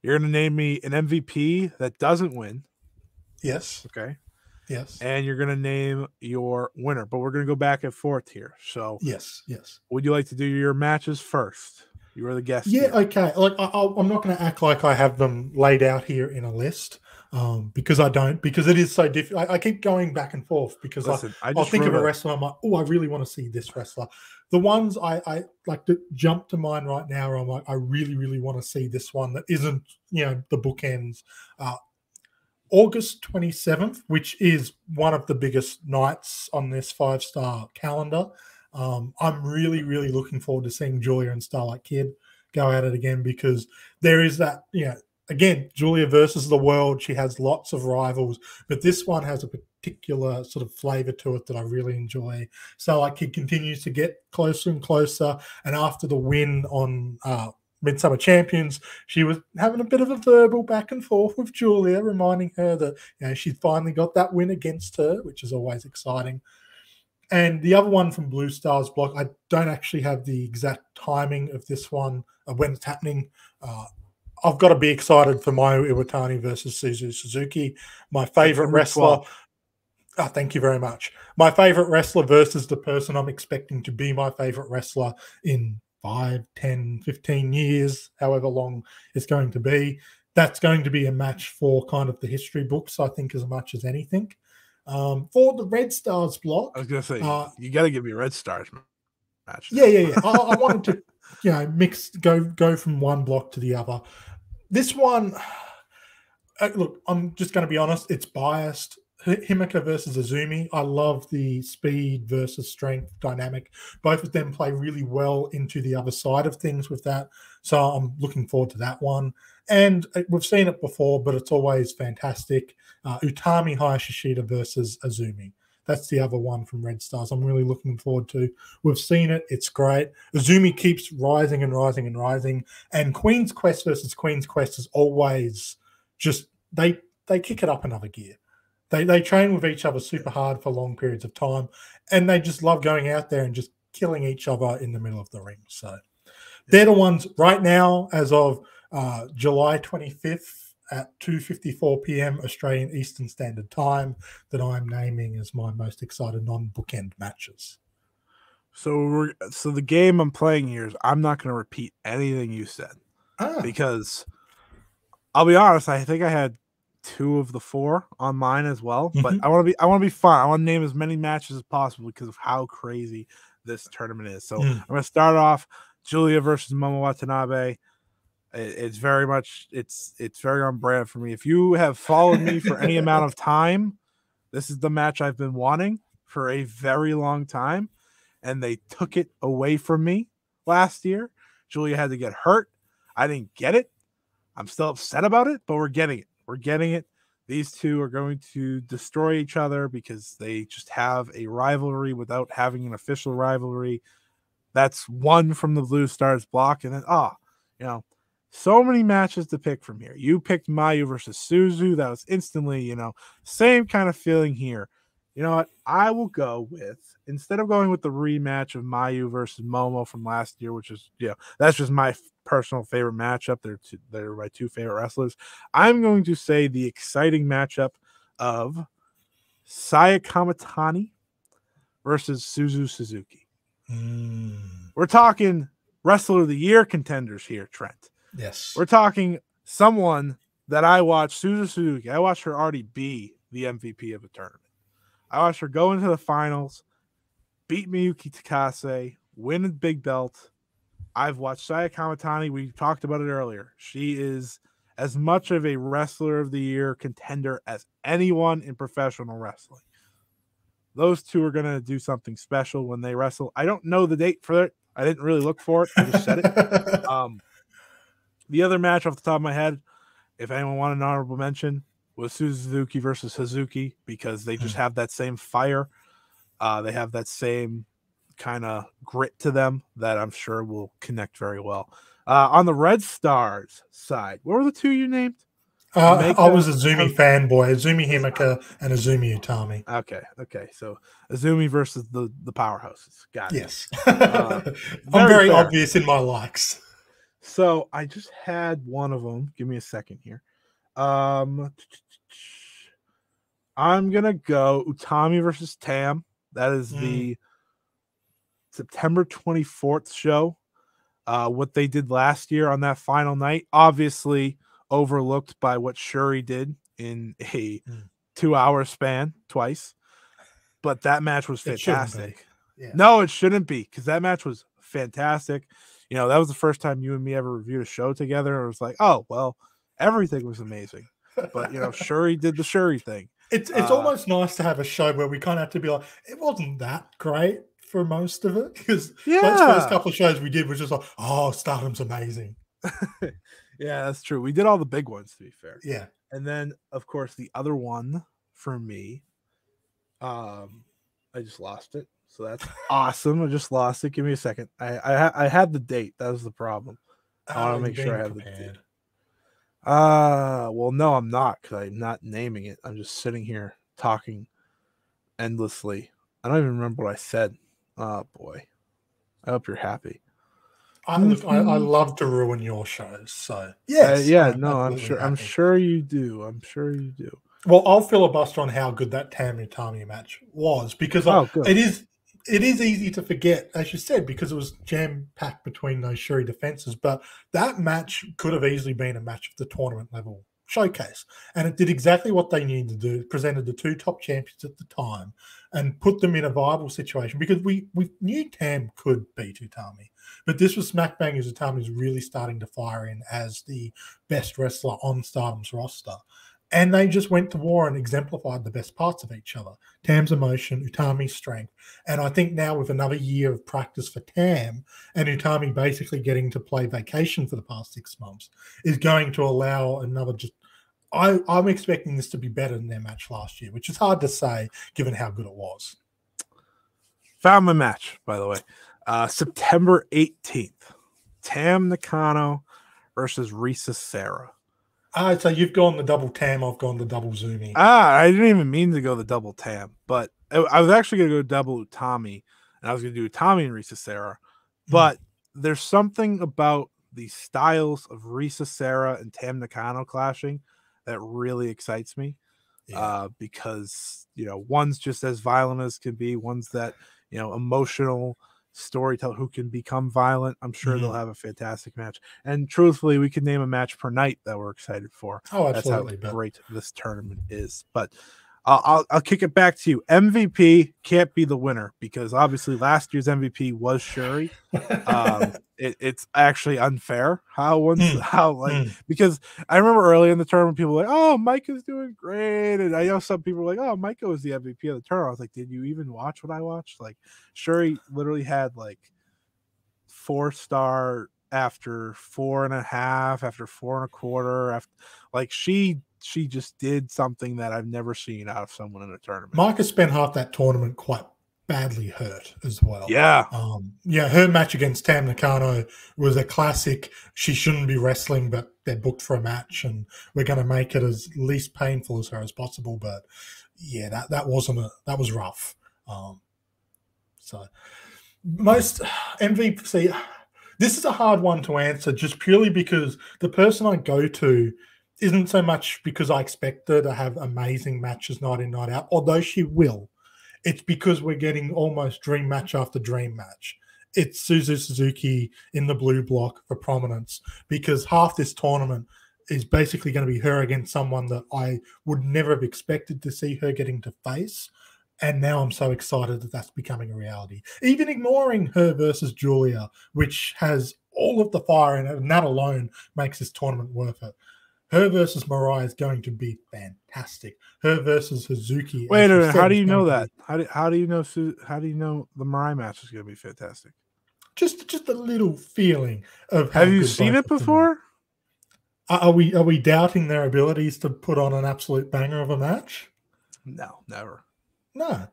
You're going to name me an MVP that doesn't win. Yes. Okay. Yes. And you're going to name your winner, but we're going to go back and forth here. So, yes. Would you like to do your matches first? You are the guest. Yeah. Here. Okay. Like I'm not going to act like I have them laid out here in a list. Because I don't, because it is so difficult. I keep going back and forth because I'll think of a wrestler. I'm like, oh, I really want to see this wrestler. The ones I like to jump to mind right now are I'm like, I really, really want to see this one that isn't, the bookends. August 27th, which is one of the biggest nights on this 5-star calendar. I'm really, really looking forward to seeing Julia and Starlight Kid go at it again because there is that, again, Julia versus the world. She has lots of rivals, but this one has a particular sort of flavor to it that I really enjoy. So like it continues to get closer and closer. And after the win on MidSummer Champions, she was having a bit of a verbal back and forth with Julia, reminding her that she finally got that win against her, which is always exciting. And the other one from Blue Stars block, I don't actually have the exact timing of this one when it's happening. I've got to be excited for Mayu Iwatani versus Suzuki, my favorite wrestler. Oh, thank you very much. My favorite wrestler versus the person I'm expecting to be my favorite wrestler in 5, 10, 15 years, however long it's going to be. That's going to be a match for kind of the history books, I think, as much as anything. For the Red Stars block, I was going to say, you got to give me a Red Stars match. Yeah. I wanted to, mix, go from one block to the other. This one, look, I'm just going to be honest, it's biased. Himeka versus Azumi. I love the speed versus strength dynamic. Both of them play really well into the other side of things with that. So I'm looking forward to that one. And we've seen it before, but it's always fantastic. Utami Shishita versus Azumi. That's the other one from Red Stars I'm really looking forward to. We've seen it. It's great. Azumi keeps rising and rising and rising. And Queen's Quest versus Queen's Quest is always just, they kick it up another gear. They train with each other super hard for long periods of time, and they just love going out there and just killing each other in the middle of the ring. So they're the ones right now as of July 25th at 2:54 p.m. Australian Eastern Standard Time that I'm naming as my most excited non-bookend matches. So the game I'm playing here is I'm not going to repeat anything you said because I'll be honest, I think I had 2 of the 4 on mine as well, but I want to be fun. I want to name as many matches as possible because of how crazy this tournament is. So I'm going to start off Julia versus Momo Watanabe. It's very much it's very on brand for me. If you have followed me for any amount of time, this is the match I've been wanting for a very long time, and they took it away from me last year. Julia had to get hurt. I didn't get it. I'm still upset about it, but we're getting it. We're getting it. These two are going to destroy each other because they just have a rivalry without having an official rivalry. That's one from the Blue Stars block. And then, so many matches to pick from here. You picked Mayu versus Suzu. That was instantly, same kind of feeling here. You know what? I will go with, instead of going with the rematch of Mayu versus Momo from last year, which is, that's just my personal favorite matchup. They're my 2 favorite wrestlers. I'm going to say the exciting matchup of Sayakamatani versus Suzu Suzuki. We're talking Wrestler of the Year contenders here, Trent. Yes. We're talking someone that I watched, Suzu Suzuki. I watched her already be the MVP of a tournament. I watched her go into the finals, beat Miyuki Takase, win a big belt. I've watched Sayakamatani. We talked about it earlier. She is as much of a Wrestler of the Year contender as anyone in professional wrestling. Those two are going to do something special when they wrestle. I don't know the date for it. I didn't really look for it. I just said it. The other match off the top of my head, if anyone wanted an honorable mention, was Suzuki versus Hazuki because they just have that same fire. They have that same kind of grit to them that I'm sure will connect very well. On the Red Stars side, what were the 2 you named? I was Azumi fanboy, Azumi Himeka and Azumi Utami. Okay. So Azumi versus the powerhouses. Got it. Yes. I'm very obvious in my likes. So I just had one of them. Give me a second here. I'm gonna go Utami versus Tam. That is the September 24th show. What they did last year on that final night, obviously overlooked by what Shuri did in a 2-hour span twice. But that match was fantastic. Yeah. No, it shouldn't be, because that match was fantastic. You know, that was the first time you and me ever reviewed a show together. It was like, oh, well, everything was amazing. But, you know, Shuri did the Shuri thing. It's almost nice to have a show where we kind of have to be like, it wasn't that great for most of it. Because those first couple of shows we did was just like, oh, Stardom's amazing. Yeah, that's true. We did all the big ones, to be fair. Yeah. And then, of course, the other one for me, I just lost it. So that's awesome. I just lost it. Give me a second. I had the date. That was the problem. I want to make sure I have the date. Well, no, I'm not, because I'm not naming it. I'm just sitting here talking endlessly. I don't even remember what I said. Oh boy. I hope you're happy. I love to ruin your shows, so yes. I'm sure you do. I'm sure you do. Well, I'll filibuster on how good that Tam Utami match was, because it is easy to forget, as you said, because it was jam-packed between those Shuri defenses. But that match could have easily been a match of the tournament level showcase. And it did exactly what they needed to do. It presented the two top champions at the time and put them in a viable situation, because we knew Tam could beat Utami. But this was smack bang as Utami's really starting to fire in as the best wrestler on Stardom's roster. And they just went to war and exemplified the best parts of each other. Tam's emotion, Utami's strength. And I think now with another year of practice for Tam and Utami basically getting to play vacation for the past 6 months is going to allow another I'm expecting this to be better than their match last year, which is hard to say given how good it was. Found my match, by the way. September 18th. Tam Nakano versus Recessera. So you've gone the double Tam, I've gone the double Zumi. I didn't even mean to go the double Tam, but I was actually going to go double Utami, and I was going to do Utami and Recessera. But there's something about the styles of Recessera and Tam Nakano clashing that really excites me. Because, you know, one's just as violent as can be, one's that, you know, emotional storyteller who can become violent. I'm sure they'll have a fantastic match, and truthfully we could name a match per night that we're excited for. Absolutely. That's how great this tournament is. But I'll kick it back to you. MVP can't be the winner, because obviously last year's MVP was Shuri. It's actually unfair because I remember early in the tournament people were like, oh, Micah's doing great, and I know some people were like, oh, Micah was the MVP of the tournament. I was like, did you even watch what I watched? Like, Shuri literally had like 4-star after 4.5, after 4.25, after like she just did something that I've never seen out of someone in a tournament. Micah spent half that tournament quite badly hurt as well. Yeah. Her match against Tam Nakano was a classic. She shouldn't be wrestling, but they're booked for a match, and we're going to make it as least painful as her as possible. But yeah, that was rough. So most MVP, this is a hard one to answer, just purely because the person I go to isn't so much because I expect her to have amazing matches night in, night out, although she will. It's because we're getting almost dream match after dream match. It's Suzuki in the blue block for prominence, because half this tournament is basically going to be her against someone that I would never have expected to see her getting to face. And now I'm so excited that that's becoming a reality. Even ignoring her versus Julia, which has all of the fire in it, and that alone makes this tournament worth it. Her versus Mariah is going to be fantastic. Her versus Hazuki. Wait a minute. How do you know that? How do you know the Mariah match is going to be fantastic? Just a little feeling of. Have you seen it before? Are we doubting their abilities to put on an absolute banger of a match? No, never. No.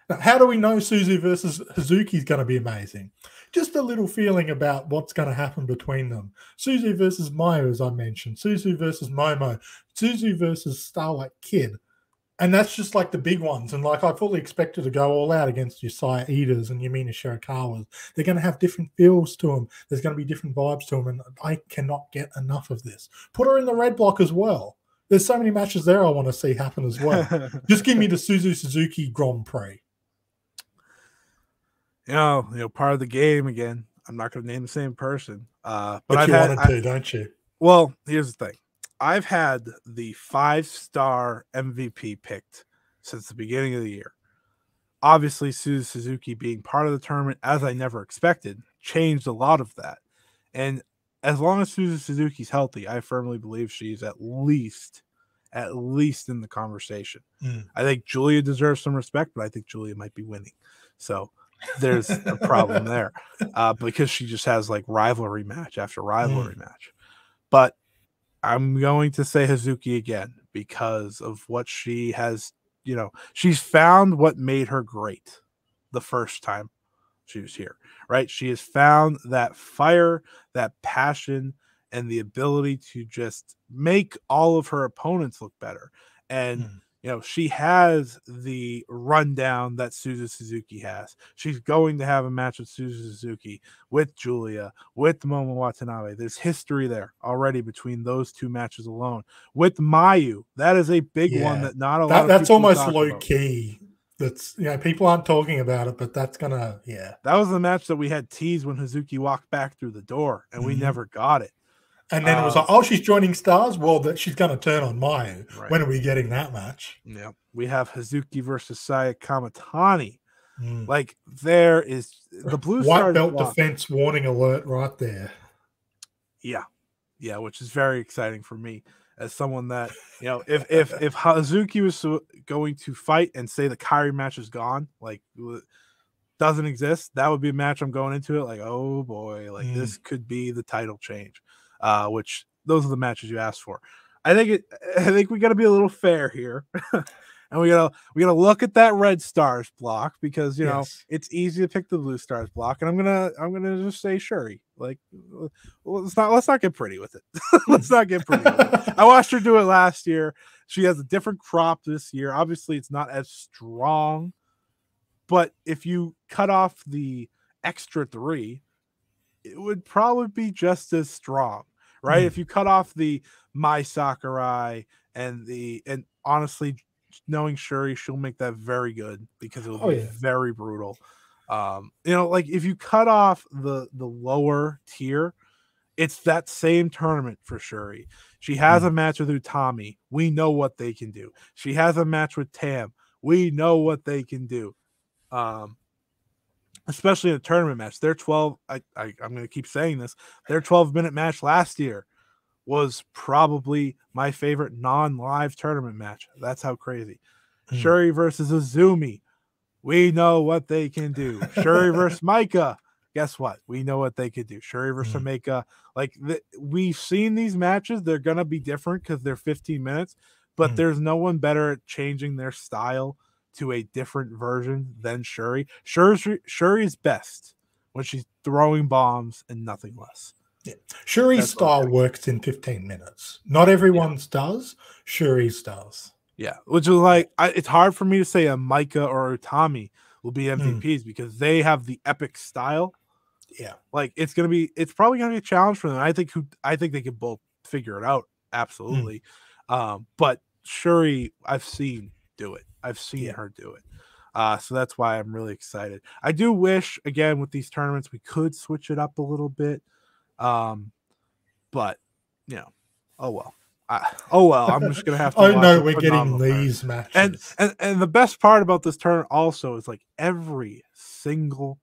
Now, how do we know Suzu versus Hazuki is going to be amazing? Just a little feeling about what's going to happen between them. Suzu versus Mayu, as I mentioned. Suzu versus Momo. Suzu versus Starlight Kid. And that's just like the big ones. And like I fully expected to go all out against your Saya Iidas and Yamina Shirakawas. They're going to have different feels to them. There's going to be different vibes to them. And I cannot get enough of this. Put her in the red block as well. There's so many matches there I want to see happen as well. Just give me the Suzuki Grand Prix. You know, part of the game again. I'm not going to name the same person. But you wanted to, don't you? Well, here's the thing. I've had the 5-star MVP picked since the beginning of the year. Obviously, Suzuki being part of the tournament, as I never expected, changed a lot of that. And as long as Suzuki's healthy, I firmly believe she's at least in the conversation. I think Julia deserves some respect, but I think Julia might be winning. So there's a problem there because she just has like rivalry match after rivalry match. But I'm going to say Hazuki again because of what she has, you know, she's found what made her great the first time she was here, right? She has found that fire, that passion, and the ability to just make all of her opponents look better. And, you know, she has the rundown that Suzuki has. She's going to have a match with Suzuki, with Julia, with Momo Watanabe. There's history there already between those two matches alone. With Mayu, that is a big one that not a lot of people that's almost talk low about. Key. That's, you know, people aren't talking about it, but that's gonna, That was the match that we had teased when Hazuki walked back through the door, and we never got it. And then it was like, oh, she's joining Stars? Well, that she's going to turn on Mayu. Right. When are we getting that match? Yeah. We have Hazuki versus Sayakamatani. Like, there is the blue white belt defense warning alert right there. Yeah. Yeah, which is very exciting for me as someone that, you know, if Hazuki was going to fight and say the Kyrie match is gone, like, doesn't exist, that would be a match I'm going into it like, oh boy, like this could be the title change. Which those are the matches you asked for. I think we got to be a little fair here, and we gotta look at that red stars block because you know it's easy to pick the blue stars block, and I'm gonna just say Shuri. Like, let's not get pretty with it. Let's not get pretty with it. I watched her do it last year. She has a different crop this year. Obviously, it's not as strong, but if you cut off the extra 3, it would probably be just as strong. Right? If you cut off the Mai Sakurai and honestly, knowing Shuri, she'll make that very good because it will be very brutal. You know, like if you cut off the lower tier, it's that same tournament for Shuri. She has a match with Utami. We know what they can do. She has a match with Tam. We know what they can do. Especially in a tournament match. Their 12, I'm going to keep saying this, their 12-minute match last year was probably my favorite non-live tournament match. That's how crazy. Shuri versus Azumi. We know what they can do. Shuri versus Micah. Guess what? We know what they could do. Shuri versus Micah. Like, we've seen these matches. They're going to be different because they're 15 minutes, but there's no one better at changing their style to a different version than Shuri. Shuri's best when she's throwing bombs and nothing less. Yeah. Shuri's style works in 15 minutes. Not everyone's does. Shuri's does. Yeah, which is like, it's hard for me to say a Micah or Utami will be MVPs because they have the epic style. Yeah, like it's probably gonna be a challenge for them. I think they can both figure it out. Absolutely. But Shuri, I've seen do it. I've seen her do it. So that's why I'm really excited. I do wish, again, with these tournaments, we could switch it up a little bit. But, you know, oh well. I'm just going to have to watch no, we're getting these matches. And the best part about this tournament also is, like, every single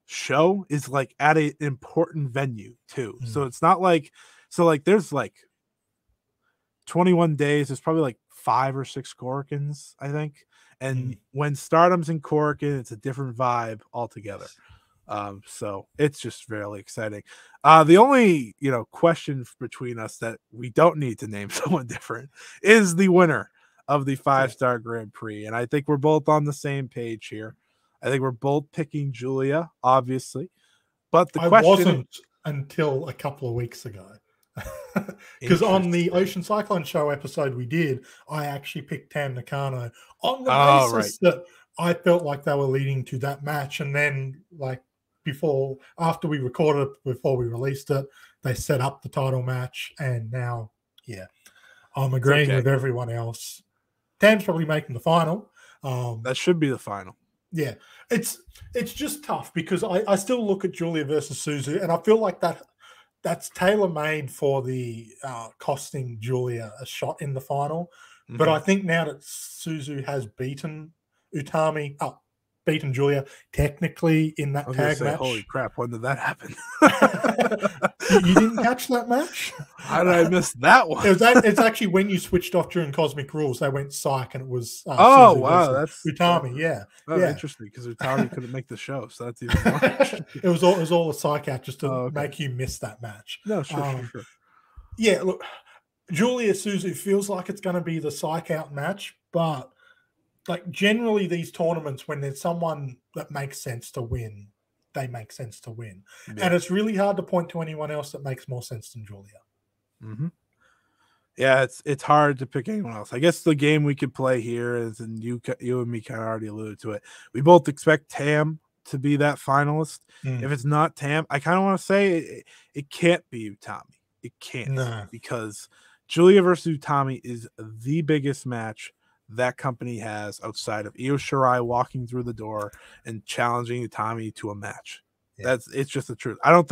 show is, like, at an important venue, too. So it's not like... So, like, there's, like, 21 days. There's probably, like, 5 or 6 Korakuens, I think. And when Stardom's in Korakuen, it's a different vibe altogether. So it's just really exciting. The only, you know, question between us that we don't need to name someone different is the winner of the 5-star Grand Prix. And I think we're both on the same page here. I think we're both picking Julia, obviously. But the question wasn't until a couple of weeks ago. Because on the Ocean Cyclone Show episode we did, I actually picked Tam Nakano on the basis that I felt like they were leading to that match. And then, like, after we recorded it, before we released it, they set up the title match. And now, yeah, I'm agreeing with everyone else. Tam's probably making the final. That should be the final. Yeah, it's just tough because I still look at Julia versus Suzu, and I feel like that's tailor-made for the costing Julia a shot in the final. Mm-hmm. But I think now that Suzu has beaten Utami, beaten Julia technically in that tag match. Holy crap, when did that happen? You didn't catch that match? How did I miss that one? It's actually when you switched off during Cosmic Rules, they went psych, and it was Suzu wow, that's Utami, yeah. Interesting, because Utami couldn't make the show, so that's even more it was all a psych out just to make you miss that match. No, sure. Yeah, look, Julia Suzu feels like it's going to be the psych out match, but like generally these tournaments, when there's someone that makes sense to win, they make sense to win. Yeah. And it's really hard to point to anyone else that makes more sense than Julia. Mm-hmm. Yeah, it's hard to pick anyone else. I guess the game we could play here is, and you and me kind of already alluded to it, we both expect Tam to be that finalist. If it's not Tam, I kind of want to say it can't be Utami. It can't, because Julia versus Utami is the biggest match that company has outside of Io Shirai walking through the door and challenging Utami to a match. Yeah. It's just the truth. I don't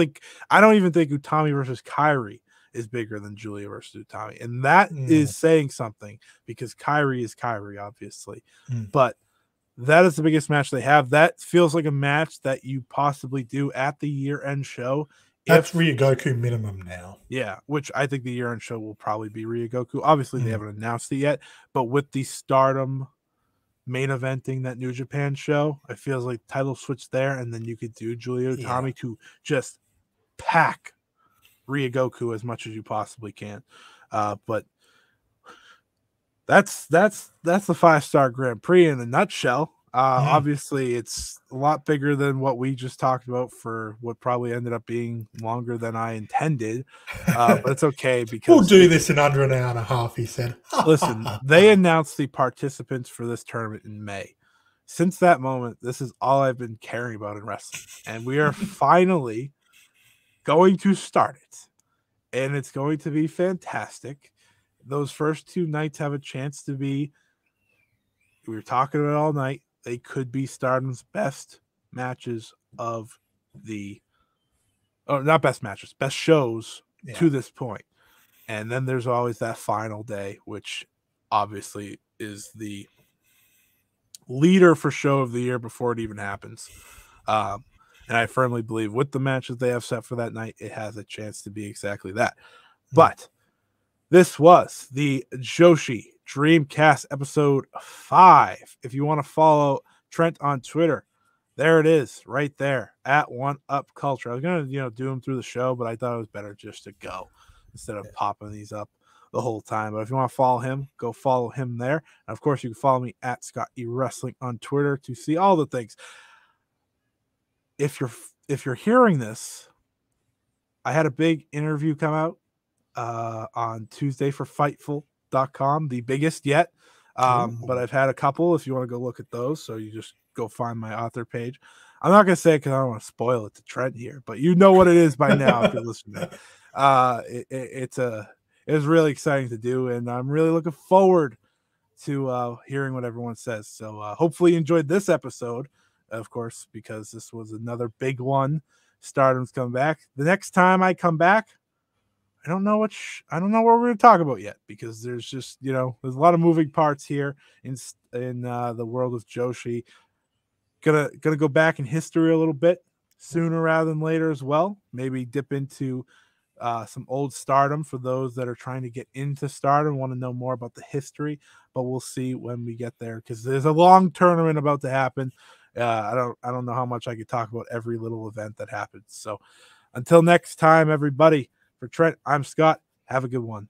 even think Utami versus Kairi is bigger than Julia versus Utami. And that is saying something, because Kairi is Kairi, obviously. But that is the biggest match they have. That feels like a match that you possibly do at the year-end show. That's Ryogoku minimum now. Yeah, which I think the year-end show will probably be Ryogoku. Obviously, they haven't announced it yet, but with the Stardom main eventing that New Japan show, it feels like title switch there, and then you could do Julia Utami to just pack Ryogoku as much as you possibly can. But that's the 5-star Grand Prix in a nutshell. Obviously, it's a lot bigger than what we just talked about for what probably ended up being longer than I intended. But it's okay, because we'll do this in under an hour and a half, he said. Listen, they announced the participants for this tournament in May. Since that moment, this is all I've been caring about in wrestling. And we are finally going to start it. And it's going to be fantastic. Those first 2 nights have a chance to be, we were talking about it all night, they could be Stardom's best matches of not best matches, best shows to this point. And then there's always that final day, which obviously is the leader for show of the year before it even happens. And I firmly believe with the matches they have set for that night, it has a chance to be exactly that. But this was the Joshi Dream Cast episode 5. If you want to follow Trent on Twitter, there it is, right there at OneUpCulture. I was gonna do them through the show, but I thought it was better just to go instead of popping these up the whole time. But if you want to follow him, go follow him there. And of course, you can follow me at Scott E Wrestling on Twitter to see all the things. If you're hearing this, I had a big interview come out on Tuesday for Fightful.com, the biggest yet. But I've had a couple if you want to go look at those. So you just go find my author page. I'm not going to say it because I don't want to spoil it to Trent here, but you know what it is by now if you're listening. It was really exciting to do, and I'm really looking forward to hearing what everyone says. So hopefully you enjoyed this episode, of course, because this was another big one. Stardom's coming back. The next time I come back, I don't know what we're going to talk about yet, because there's just, there's a lot of moving parts here in the world of Joshi. Gonna go back in history a little bit sooner rather than later as well. Maybe dip into some old Stardom for those that are trying to get into Stardom, want to know more about the history, but we'll see when we get there, because there's a long tournament about to happen. I don't know how much I could talk about every little event that happens. So until next time, everybody, for Trent, I'm Scott. Have a good one.